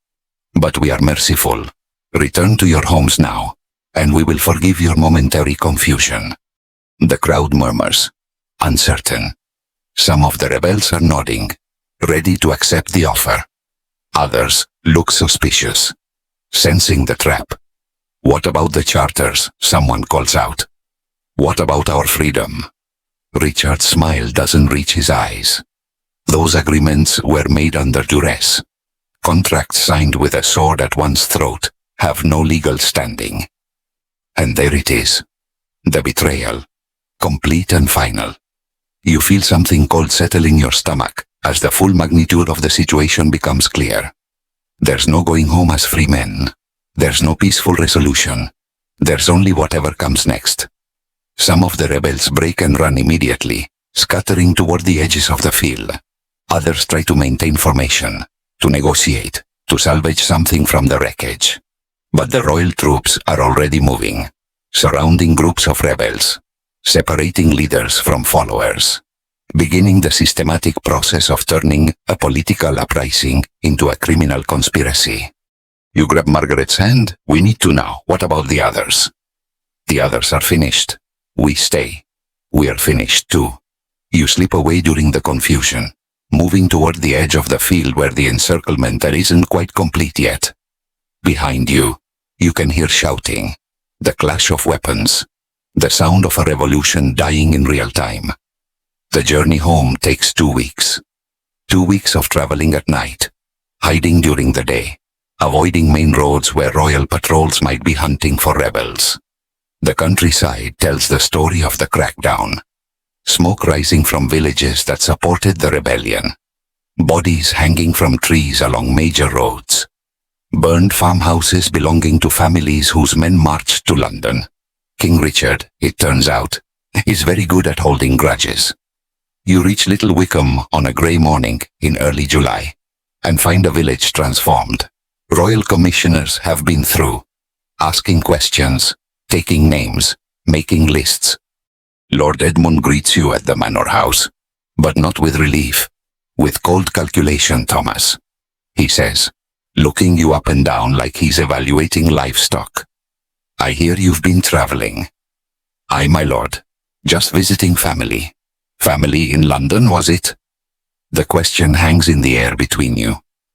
But we are merciful. Return to your homes now, and we will forgive your momentary confusion. The crowd murmurs, uncertain. Some of the rebels are nodding, ready to accept the offer. Others look suspicious, sensing the trap. What about the charters? Someone calls out. What about our freedom? Richard's smile doesn't reach his eyes. Those agreements were made under duress. Contracts signed with a sword at one's throat have no legal standing. And there it is. The betrayal. Complete and final. You feel something cold settle in your stomach as the full magnitude of the situation becomes clear. There's no going home as free men. There's no peaceful resolution. There's only whatever comes next. Some of the rebels break and run immediately, scattering toward the edges of the field. Others try to maintain formation, to negotiate, to salvage something from the wreckage. But the royal troops are already moving, surrounding groups of rebels, separating leaders from followers, beginning the systematic process of turning a political uprising into a criminal conspiracy. You grab Margaret's hand. We need to know. What about the others? The others are finished. We stay. We are finished too. You slip away during the confusion, moving toward the edge of the field where the encirclement isn't quite complete yet. Behind you, you can hear shouting, the clash of weapons, the sound of a revolution dying in real time. The journey home takes 2 weeks. 2 weeks of traveling at night, hiding during the day, avoiding main roads where royal patrols might be hunting for rebels. The countryside tells the story of the crackdown. Smoke rising from villages that supported the rebellion. Bodies hanging from trees along major roads. Burned farmhouses belonging to families whose men marched to London. King Richard, it turns out, is very good at holding grudges. You reach Little Wickham on a grey morning in early July and find a village transformed. Royal commissioners have been through, asking questions, taking names, making lists. Lord Edmund greets you at the manor house, but not with relief, with cold calculation, Thomas. He says, looking you up and down like he's evaluating livestock. I hear you've been traveling. Aye, my lord, just visiting family. Family in London, was it? The question hangs in the air between you,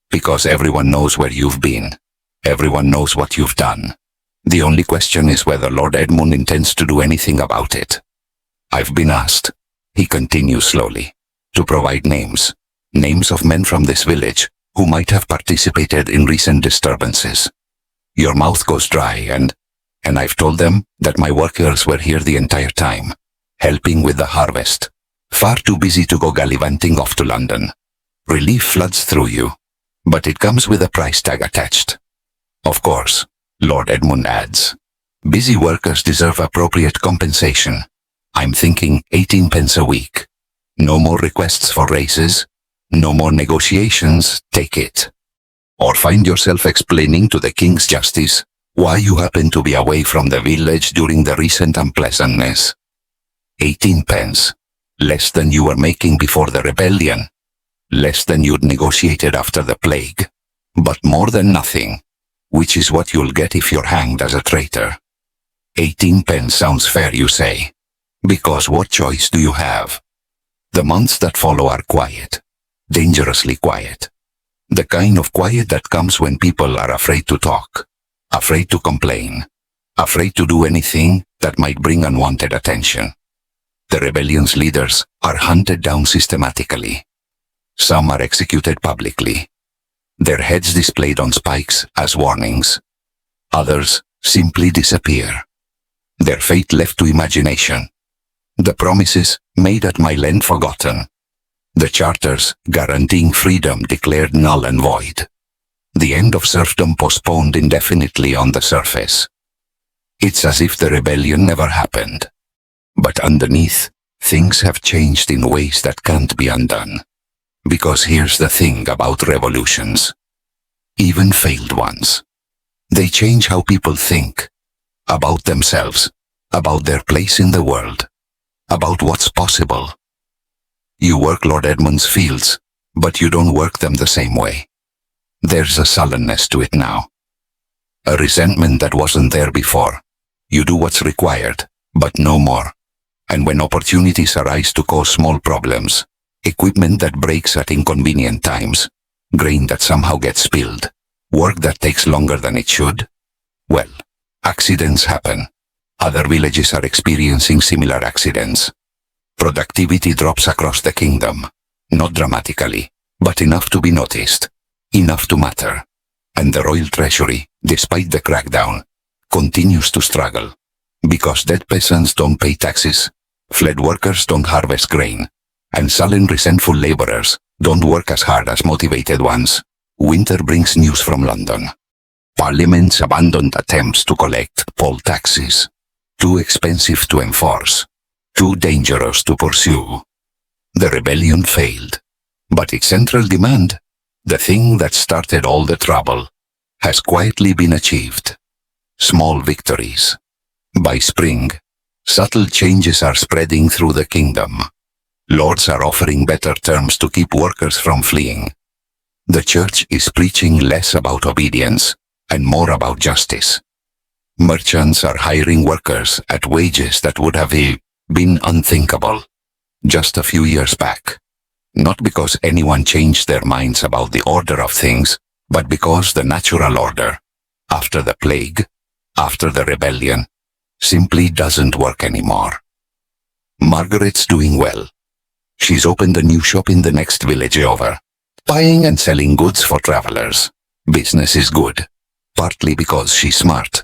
because everyone knows where you've been. Everyone knows what you've done. The only question is whether Lord Edmund intends to do anything about it. I've been asked, he continues slowly, to provide names of men from this village who might have participated in recent disturbances. Your mouth goes dry and I've told them that my workers were here the entire time, helping with the harvest, far too busy to go gallivanting off to London. Relief floods through you, but it comes with a price tag attached. Of course, Lord Edmund adds, busy workers deserve appropriate compensation. I'm thinking 18 pence a week. No more requests for raises, no more negotiations, take it. Or find yourself explaining to the King's Justice why you happen to be away from the village during the recent unpleasantness. 18 pence. Less than you were making before the rebellion. Less than you'd negotiated after the plague. But more than nothing, which is what you'll get if you're hanged as a traitor. 18 pence sounds fair, you say. Because what choice do you have? The months that follow are quiet. Dangerously quiet. The kind of quiet that comes when people are afraid to talk, afraid to complain, afraid to do anything that might bring unwanted attention. The rebellion's leaders are hunted down systematically. Some are executed publicly, their heads displayed on spikes as warnings. Others simply disappear, their fate left to imagination. The promises made at my land forgotten. The charters guaranteeing freedom declared null and void. The end of serfdom postponed indefinitely on the surface. It's as if the rebellion never happened. But underneath, things have changed in ways that can't be undone. Because here's the thing about revolutions. Even failed ones. They change how people think. About themselves. About their place in the world. About what's possible. You work Lord Edmund's fields, but you don't work them the same way. There's a sullenness to it now. A resentment that wasn't there before. You do what's required, but no more. And when opportunities arise to cause small problems, equipment that breaks at inconvenient times, grain that somehow gets spilled, work that takes longer than it should, well, accidents happen. Other villages are experiencing similar accidents. Productivity drops across the kingdom, not dramatically, but enough to be noticed, enough to matter. And the royal treasury, despite the crackdown, continues to struggle. Because dead peasants don't pay taxes, fled workers don't harvest grain, and sullen resentful laborers don't work as hard as motivated ones. Winter brings news from London. Parliament's abandoned attempts to collect poll taxes. Too expensive to enforce. Too dangerous to pursue. The rebellion failed. But its central demand, the thing that started all the trouble, has quietly been achieved. Small victories. By spring, subtle changes are spreading through the kingdom. Lords are offering better terms to keep workers from fleeing. The church is preaching less about obedience and more about justice. Merchants are hiring workers at wages that would have been unthinkable just a few years back. Not because anyone changed their minds about the order of things, but because the natural order, after the plague, after the rebellion, simply doesn't work anymore. Margaret's doing well. She's opened a new shop in the next village over, buying and selling goods for travelers. Business is good, partly because she's smart,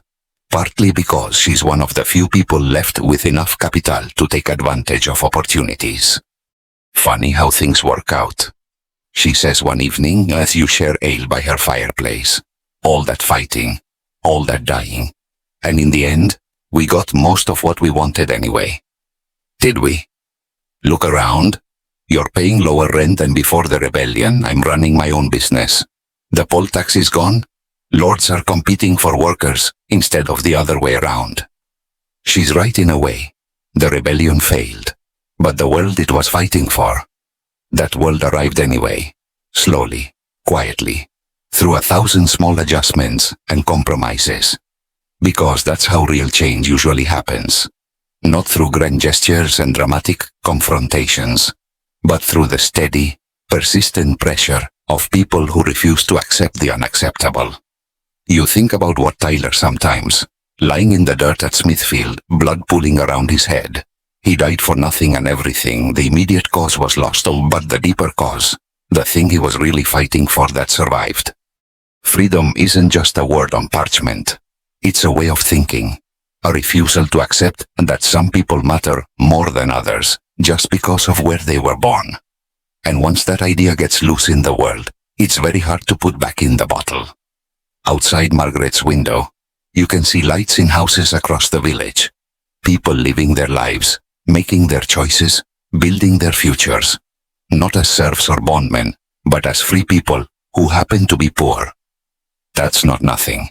partly because she's one of the few people left with enough capital to take advantage of opportunities. Funny how things work out, she says one evening as you share ale by her fireplace. All that fighting, all that dying, and in the end, we got most of what we wanted anyway. Did we? Look around. You're paying lower rent than before the rebellion. I'm running my own business. The poll tax is gone. Lords are competing for workers instead of the other way around. She's right in a way. The rebellion failed. But the world it was fighting for, that world arrived anyway, slowly, quietly, through 1,000 small adjustments and compromises. Because that's how real change usually happens. Not through grand gestures and dramatic confrontations, but through the steady, persistent pressure of people who refuse to accept the unacceptable. You think about what Tyler sometimes, lying in the dirt at Smithfield, blood pooling around his head. He died for nothing and everything. The immediate cause was lost, but the deeper cause, the thing he was really fighting for, that survived. Freedom isn't just a word on parchment. It's a way of thinking. A refusal to accept that some people matter more than others just because of where they were born. And once that idea gets loose in the world, it's very hard to put back in the bottle. Outside Margaret's window, you can see lights in houses across the village. People living their lives, making their choices, building their futures. Not as serfs or bondmen, but as free people who happen to be poor. That's not nothing.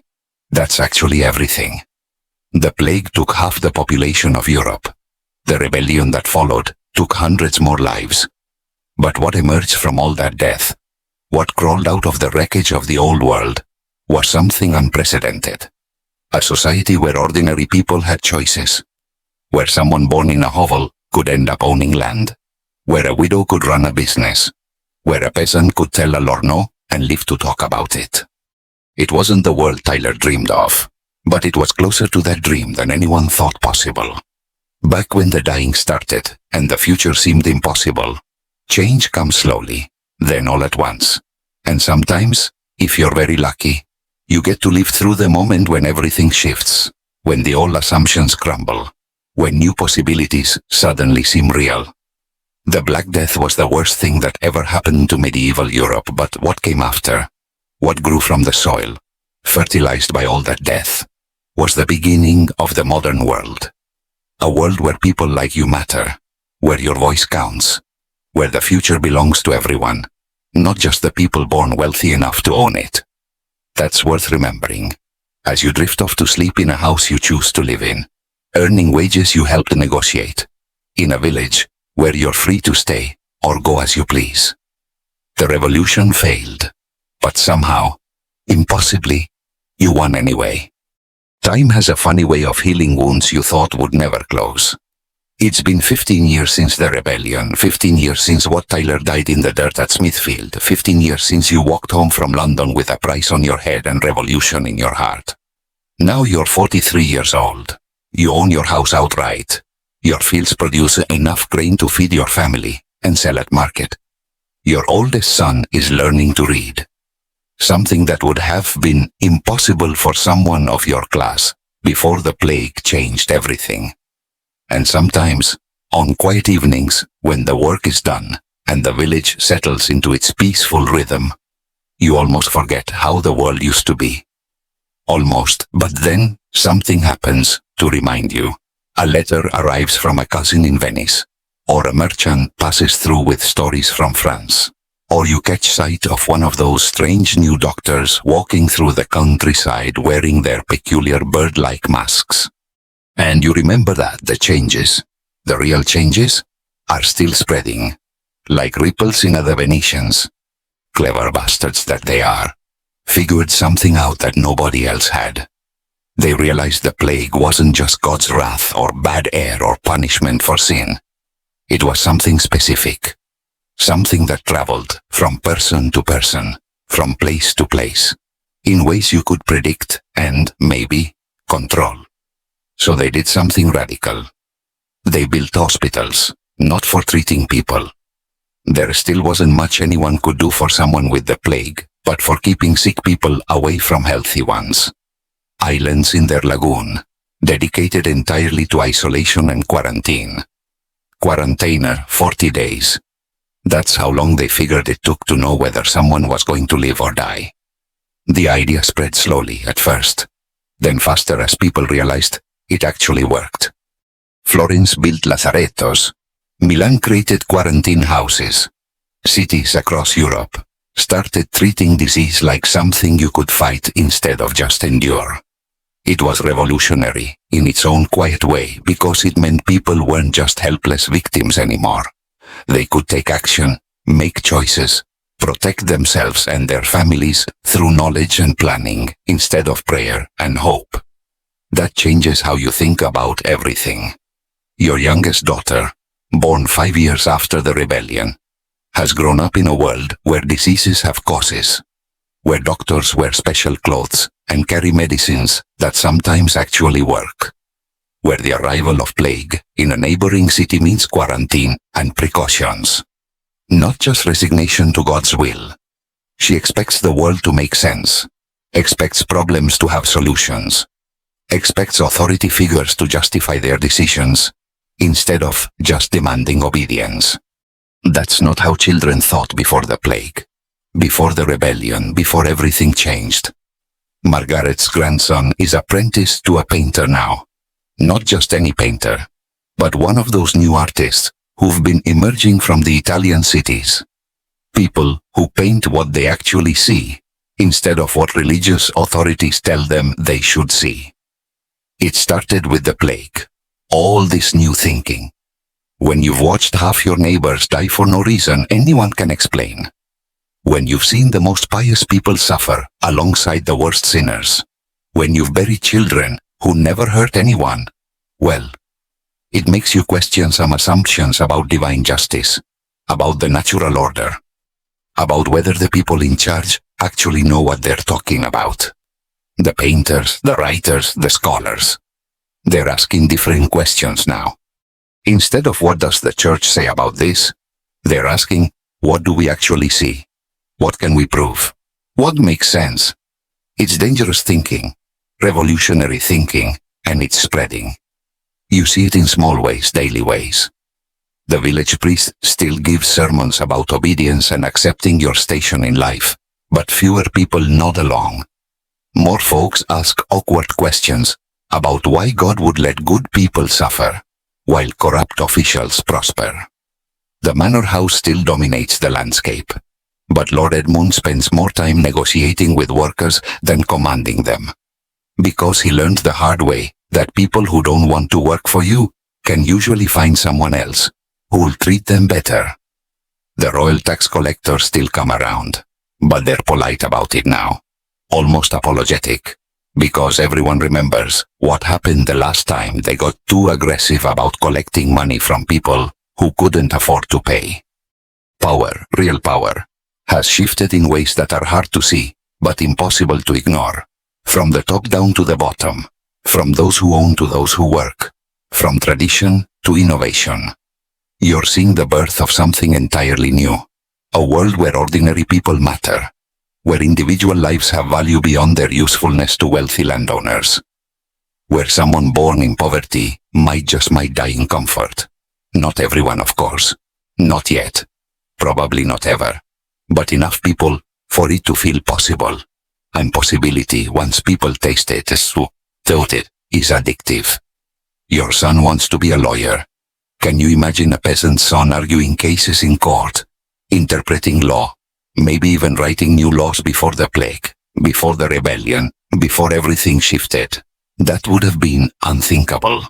That's actually everything. The plague took half the population of Europe. The rebellion that followed took hundreds more lives. But what emerged from all that death, what crawled out of the wreckage of the old world, was something unprecedented. A society where ordinary people had choices. Where someone born in a hovel could end up owning land. Where a widow could run a business. Where a peasant could tell a lord no and live to talk about it. It wasn't the world Tyler dreamed of, but it was closer to that dream than anyone thought possible. Back when the dying started and the future seemed impossible, change comes slowly, then all at once. And sometimes, if you're very lucky, you get to live through the moment when everything shifts, when the old assumptions crumble, when new possibilities suddenly seem real. The Black Death was the worst thing that ever happened to medieval Europe, but what came after, what grew from the soil, fertilized by all that death, was the beginning of the modern world. A world where people like you matter, where your voice counts, where the future belongs to everyone, not just the people born wealthy enough to own it. That's worth remembering, as you drift off to sleep in a house you choose to live in, earning wages you helped negotiate, in a village where you're free to stay or go as you please. The revolution failed, but somehow, impossibly, you won anyway. Time has a funny way of healing wounds you thought would never close. It's been 15 years since the rebellion, 15 years since Wat Tyler died in the dirt at Smithfield, 15 years since you walked home from London with a price on your head and revolution in your heart. Now you're 43 years old. You own your house outright. Your fields produce enough grain to feed your family and sell at market. Your oldest son is learning to read. Something that would have been impossible for someone of your class before the plague changed everything. And sometimes, on quiet evenings, when the work is done and the village settles into its peaceful rhythm, you almost forget how the world used to be. Almost, but then something happens to remind you. A letter arrives from a cousin in Venice, or a merchant passes through with stories from France. Or you catch sight of one of those strange new doctors walking through the countryside wearing their peculiar bird-like masks. And you remember that the changes, the real changes, are still spreading, like ripples in other Venetians. Clever bastards that they are, figured something out that nobody else had. They realized the plague wasn't just God's wrath or bad air or punishment for sin. It was something specific. Something that traveled from person to person, from place to place, in ways you could predict and, maybe, control. So they did something radical. They built hospitals, not for treating people. There still wasn't much anyone could do for someone with the plague, but for keeping sick people away from healthy ones. Islands in their lagoon, dedicated entirely to isolation and quarantine. Quarantainer, 40 days. That's how long they figured it took to know whether someone was going to live or die. The idea spread slowly at first, then faster as people realized it actually worked. Florence built lazarettos. Milan created quarantine houses. Cities across Europe started treating disease like something you could fight instead of just endure. It was revolutionary in its own quiet way because it meant people weren't just helpless victims anymore. They could take action, make choices, protect themselves and their families through knowledge and planning instead of prayer and hope. That changes how you think about everything. Your youngest daughter, born 5 years after the rebellion, has grown up in a world where diseases have causes. where doctors wear special clothes and carry medicines that sometimes actually work, where the arrival of plague in a neighboring city means quarantine and precautions. Not just resignation to God's will. She expects the world to make sense, expects problems to have solutions, expects authority figures to justify their decisions, instead of just demanding obedience. That's not how children thought before the plague, before the rebellion, before everything changed. Margaret's grandson is apprenticed to a painter now. Not just any painter, but one of those new artists who've been emerging from the Italian cities. People who paint what they actually see, instead of what religious authorities tell them they should see. It started with the plague. All this new thinking. When you've watched half your neighbors die for no reason anyone can explain. When you've seen the most pious people suffer alongside the worst sinners. When you've buried children who never hurt anyone. Well, it makes you question some assumptions about divine justice, about the natural order, about whether the people in charge actually know what they're talking about. The painters, the writers, the scholars. They're asking different questions now. Instead of what does the church say about this, they're asking, what do we actually see? What can we prove? What makes sense? It's dangerous thinking, revolutionary thinking, and it's spreading. You see it in small ways, daily ways. The village priest still gives sermons about obedience and accepting your station in life, but fewer people nod along. More folks ask awkward questions about why God would let good people suffer, while corrupt officials prosper. The manor house still dominates the landscape, but Lord Edmund spends more time negotiating with workers than commanding them. Because he learned the hard way that people who don't want to work for you can usually find someone else who'll treat them better. The royal tax collectors still come around, but they're polite about it now, almost apologetic, because everyone remembers what happened the last time they got too aggressive about collecting money from people who couldn't afford to pay. Power, real power, has shifted in ways that are hard to see, but impossible to ignore. From the top down to the bottom, from those who own to those who work, from tradition to innovation. You're seeing the birth of something entirely new, a world where ordinary people matter, where individual lives have value beyond their usefulness to wealthy landowners, where someone born in poverty might die in comfort. Not everyone, of course. Not yet. Probably not ever. But enough people for it to feel possible. And possibility, once people taste it, is addictive. Your son wants to be a lawyer. Can you imagine a peasant's son arguing cases in court, interpreting law, maybe even writing new laws before the plague, before the rebellion, before everything shifted? That would have been unthinkable.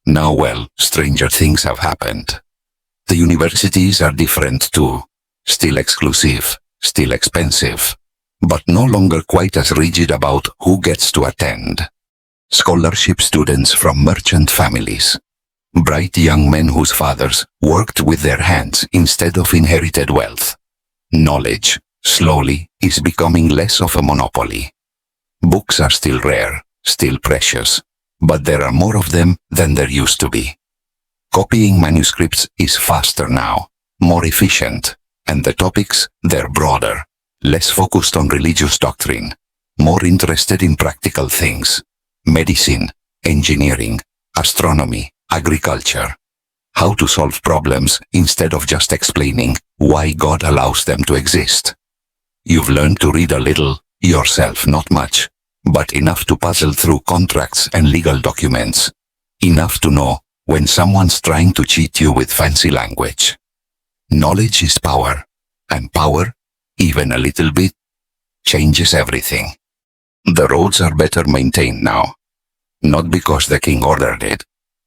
Now, well, stranger things have happened. The universities are different too. Still exclusive, still expensive, but no longer quite as rigid about who gets to attend. Scholarship students from merchant families. Bright young men whose fathers worked with their hands instead of inherited wealth. Knowledge, slowly, is becoming less of a monopoly. Books are still rare, still precious, but there are more of them than there used to be. Copying manuscripts is faster now, more efficient, and the topics, they're broader, less focused on religious doctrine, more interested in practical things. Medicine, engineering, astronomy, agriculture. How to solve problems instead of just explaining why God allows them to exist. You've learned to read a little, yourself, not much, but enough to puzzle through contracts and legal documents. Enough to know when someone's trying to cheat you with fancy language. Knowledge is power, and power, even a little bit, changes everything. The roads are better maintained now, not because the king ordered it,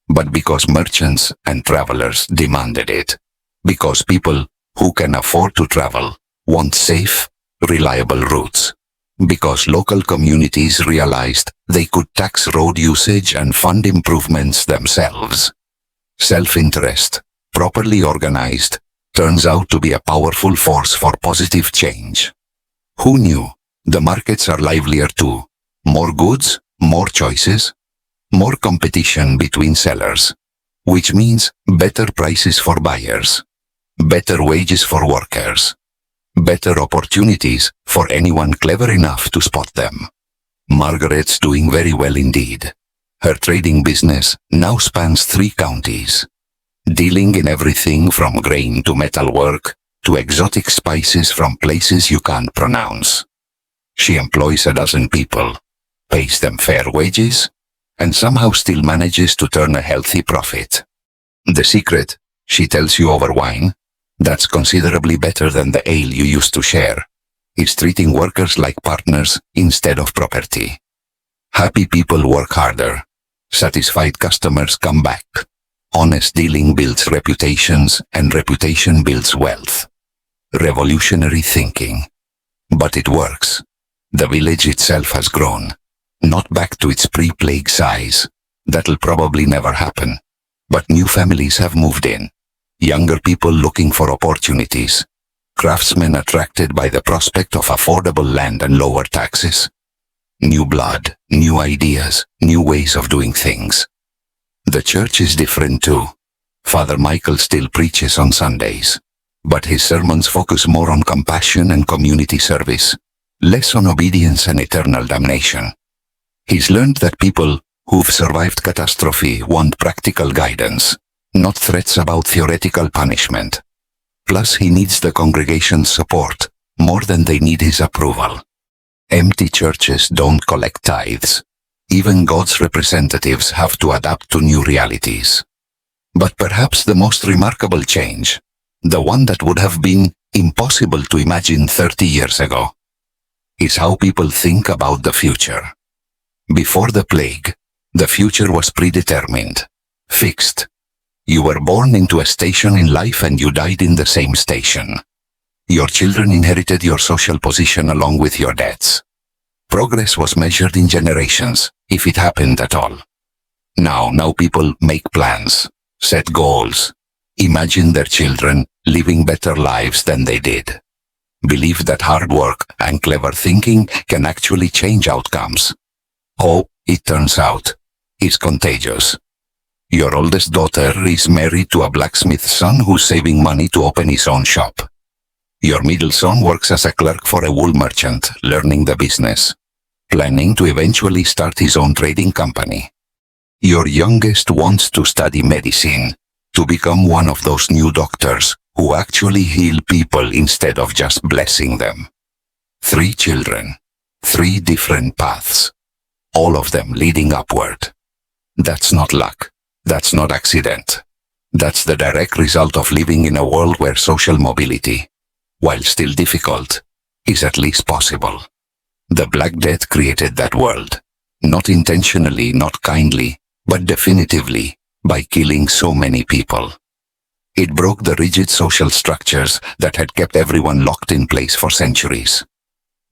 but because merchants and travelers demanded it, because people who can afford to travel want safe, reliable routes, because local communities realized they could tax road usage and fund improvements themselves. Self-interest, properly organized, turns out to be a powerful force for positive change. Who knew The markets are livelier too. More goods, more choices, more competition between sellers, which means better prices for buyers, better wages for workers, better opportunities for anyone clever enough to spot them. Margaret's doing very well indeed. Her trading business now spans 3 counties, dealing in everything from grain to metalwork to exotic spices from places you can't pronounce. She employs a dozen people, pays them fair wages, and somehow still manages to turn a healthy profit. The secret, she tells you over wine, that's considerably better than the ale you used to share, is treating workers like partners instead of property. Happy people work harder. Satisfied customers come back. Honest dealing builds reputations, and reputation builds wealth. Revolutionary thinking. But it works. The village itself has grown. Not back to its pre-plague size. That'll probably never happen. But new families have moved in. Younger people looking for opportunities. Craftsmen attracted by the prospect of affordable land and lower taxes. New blood, new ideas, new ways of doing things. The church is different too. Father Michael still preaches on Sundays, but his sermons focus more on compassion and community service, less on obedience and eternal damnation. He's learned that people who've survived catastrophe want practical guidance, not threats about theoretical punishment. Plus, he needs the congregation's support more than they need his approval. Empty churches don't collect tithes. Even God's representatives have to adapt to new realities. But perhaps the most remarkable change, the one that would have been impossible to imagine 30 years ago, is how people think about the future. Before the plague, the future was predetermined, fixed. You were born into a station in life and you died in the same station. Your children inherited your social position along with your debts. Progress was measured in generations, if it happened at all. Now people make plans, set goals, imagine their children living better lives than they did. Believe that hard work and clever thinking can actually change outcomes. Hope, it turns out, is contagious. Your oldest daughter is married to a blacksmith's son who's saving money to open his own shop. Your middle son works as a clerk for a wool merchant, learning the business, planning to eventually start his own trading company. Your youngest wants to study medicine, to become one of those new doctors who actually heal people instead of just blessing them. 3 children, 3 different paths, all of them leading upward. That's not luck. That's not accident. That's the direct result of living in a world where social mobility, while still difficult, is at least possible. The Black Death created that world, not intentionally, not kindly, but definitively, by killing so many people. It broke the rigid social structures that had kept everyone locked in place for centuries.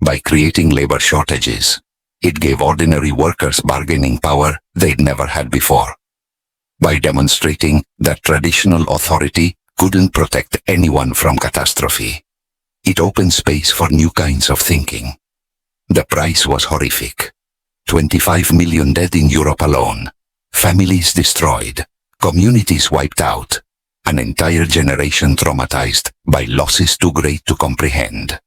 By creating labor shortages, it gave ordinary workers bargaining power they'd never had before. By demonstrating that traditional authority couldn't protect anyone from catastrophe, it opened space for new kinds of thinking. The price was horrific. 25 million dead in Europe alone, families destroyed, communities wiped out, an entire generation traumatized by losses too great to comprehend.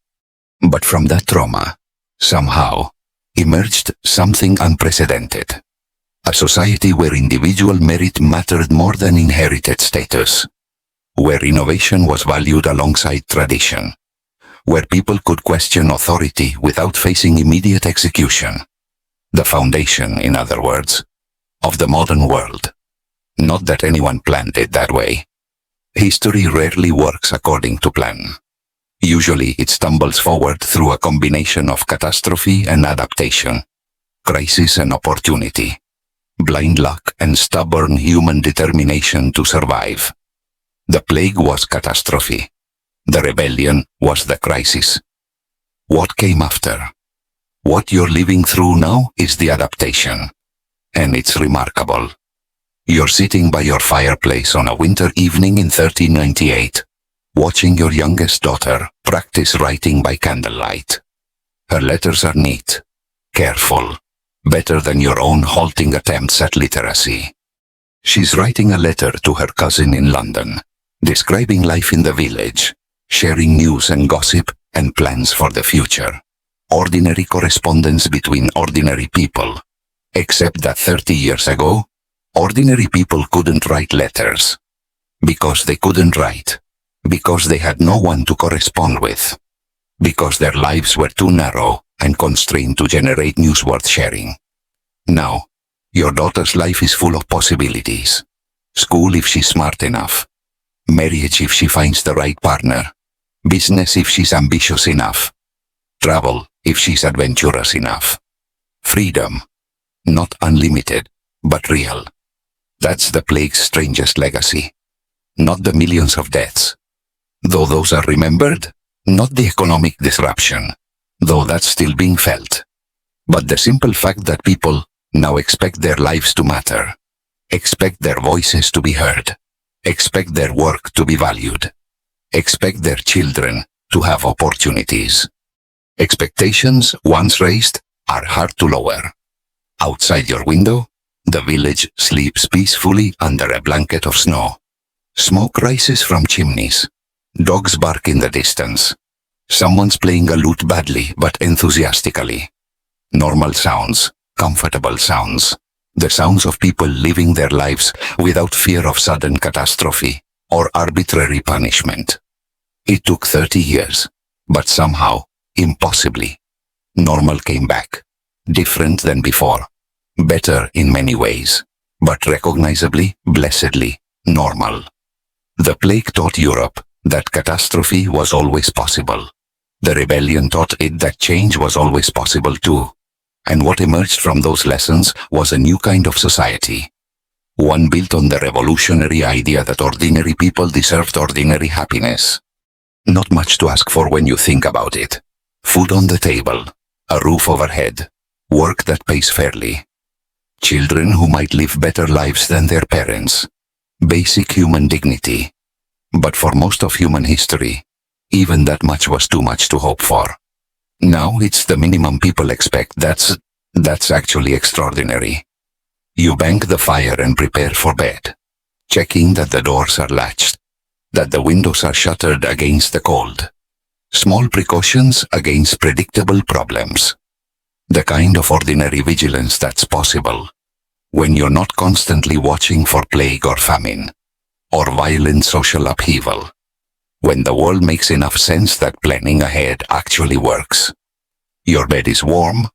But from that trauma, somehow, emerged something unprecedented. A society where individual merit mattered more than inherited status. Where innovation was valued alongside tradition. Where people could question authority without facing immediate execution. The foundation, in other words, of the modern world. Not that anyone planned it that way. History rarely works according to plan. Usually it stumbles forward through a combination of catastrophe and adaptation, crisis and opportunity, blind luck and stubborn human determination to survive. The plague was catastrophe. The rebellion was the crisis. What came after? What you're living through now is the adaptation. And it's remarkable. You're sitting by your fireplace on a winter evening in 1398, watching your youngest daughter practice writing by candlelight. Her letters are neat, careful, better than your own halting attempts at literacy. She's writing a letter to her cousin in London, describing life in the village, sharing news and gossip and plans for the future. Ordinary correspondence between ordinary people. Except that 30 years ago, ordinary people couldn't write letters. Because they couldn't write. Because they had no one to correspond with. Because their lives were too narrow and constrained to generate news worth sharing. Now, your daughter's life is full of possibilities. School if she's smart enough. Marriage if she finds the right partner. Business if she's ambitious enough. Travel if she's adventurous enough. Freedom. Not unlimited, but real. That's the plague's strangest legacy. Not the millions of deaths. Though those are remembered, not the economic disruption, though that's still being felt. But the simple fact that people now expect their lives to matter, expect their voices to be heard, expect their work to be valued, expect their children to have opportunities. Expectations, once raised, are hard to lower. Outside your window, the village sleeps peacefully under a blanket of snow. Smoke rises from chimneys. Dogs bark in the distance. Someone's playing a lute badly but enthusiastically. Normal sounds, comfortable sounds. The sounds of people living their lives without fear of sudden catastrophe or arbitrary punishment. It took 30 years, but somehow, impossibly, normal came back. Different than before. Better in many ways, but recognizably, blessedly, normal. The plague taught Europe that catastrophe was always possible. The rebellion taught it that change was always possible too. And what emerged from those lessons was a new kind of society. One built on the revolutionary idea that ordinary people deserved ordinary happiness. Not much to ask for when you think about it. Food on the table, a roof overhead, work that pays fairly. Children who might live better lives than their parents. Basic human dignity. But for most of human history, even that much was too much to hope for. Now it's the minimum people expect. That's actually extraordinary. You bank the fire and prepare for bed, checking that the doors are latched, that the windows are shuttered against the cold. Small precautions against predictable problems. The kind of ordinary vigilance that's possible when you're not constantly watching for plague or famine, or violent social upheaval. When the world makes enough sense that planning ahead actually works. Your bed is warm,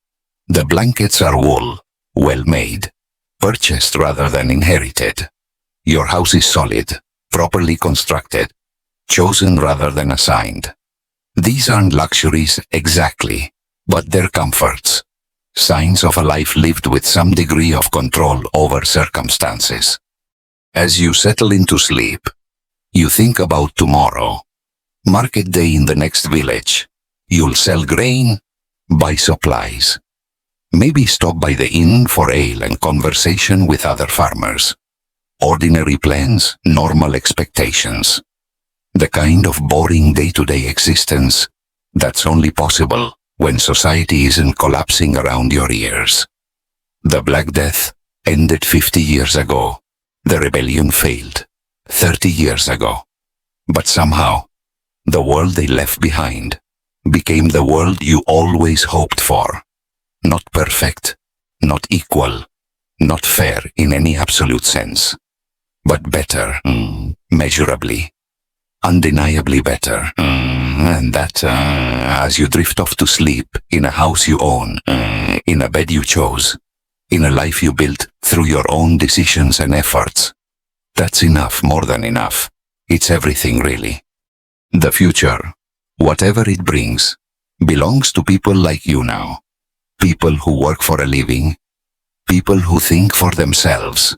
the blankets are wool, well made, purchased rather than inherited. Your house is solid, properly constructed, chosen rather than assigned. These aren't luxuries exactly, but they're comforts. Signs of a life lived with some degree of control over circumstances. As you settle into sleep, you think about tomorrow. Market day in the next village. You'll sell grain, buy supplies. Maybe stop by the inn for ale and conversation with other farmers. Ordinary plans, normal expectations. The kind of boring day-to-day existence that's only possible when society isn't collapsing around your ears. The Black Death ended 50 years ago. The rebellion failed 30 years ago. But somehow, the world they left behind became the world you always hoped for. Not perfect, not equal, not fair in any absolute sense, but better, measurably, undeniably better. And that, as you drift off to sleep in a house you own, in a bed you chose, in a life you built through your own decisions and efforts, that's enough, more than enough. It's everything, really. The future, whatever it brings, belongs to people like you now. People who work for a living, people who think for themselves,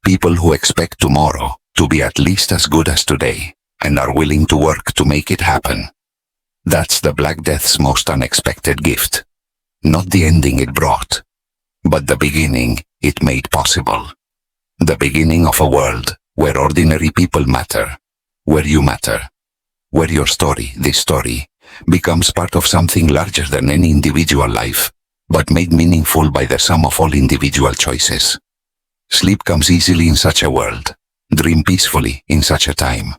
people who expect tomorrow to be at least as good as today and are willing to work to make it happen. That's the Black Death's most unexpected gift. Not the ending it brought, but the beginning it made possible. The beginning of a world where ordinary people matter, where you matter, where your story, this story, becomes part of something larger than any individual life, but made meaningful by the sum of all individual choices. Sleep comes easily in such a world. Dream peacefully in such a time.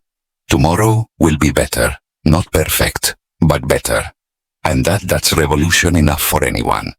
Tomorrow will be better, not perfect, but better. And that's revolution enough for anyone.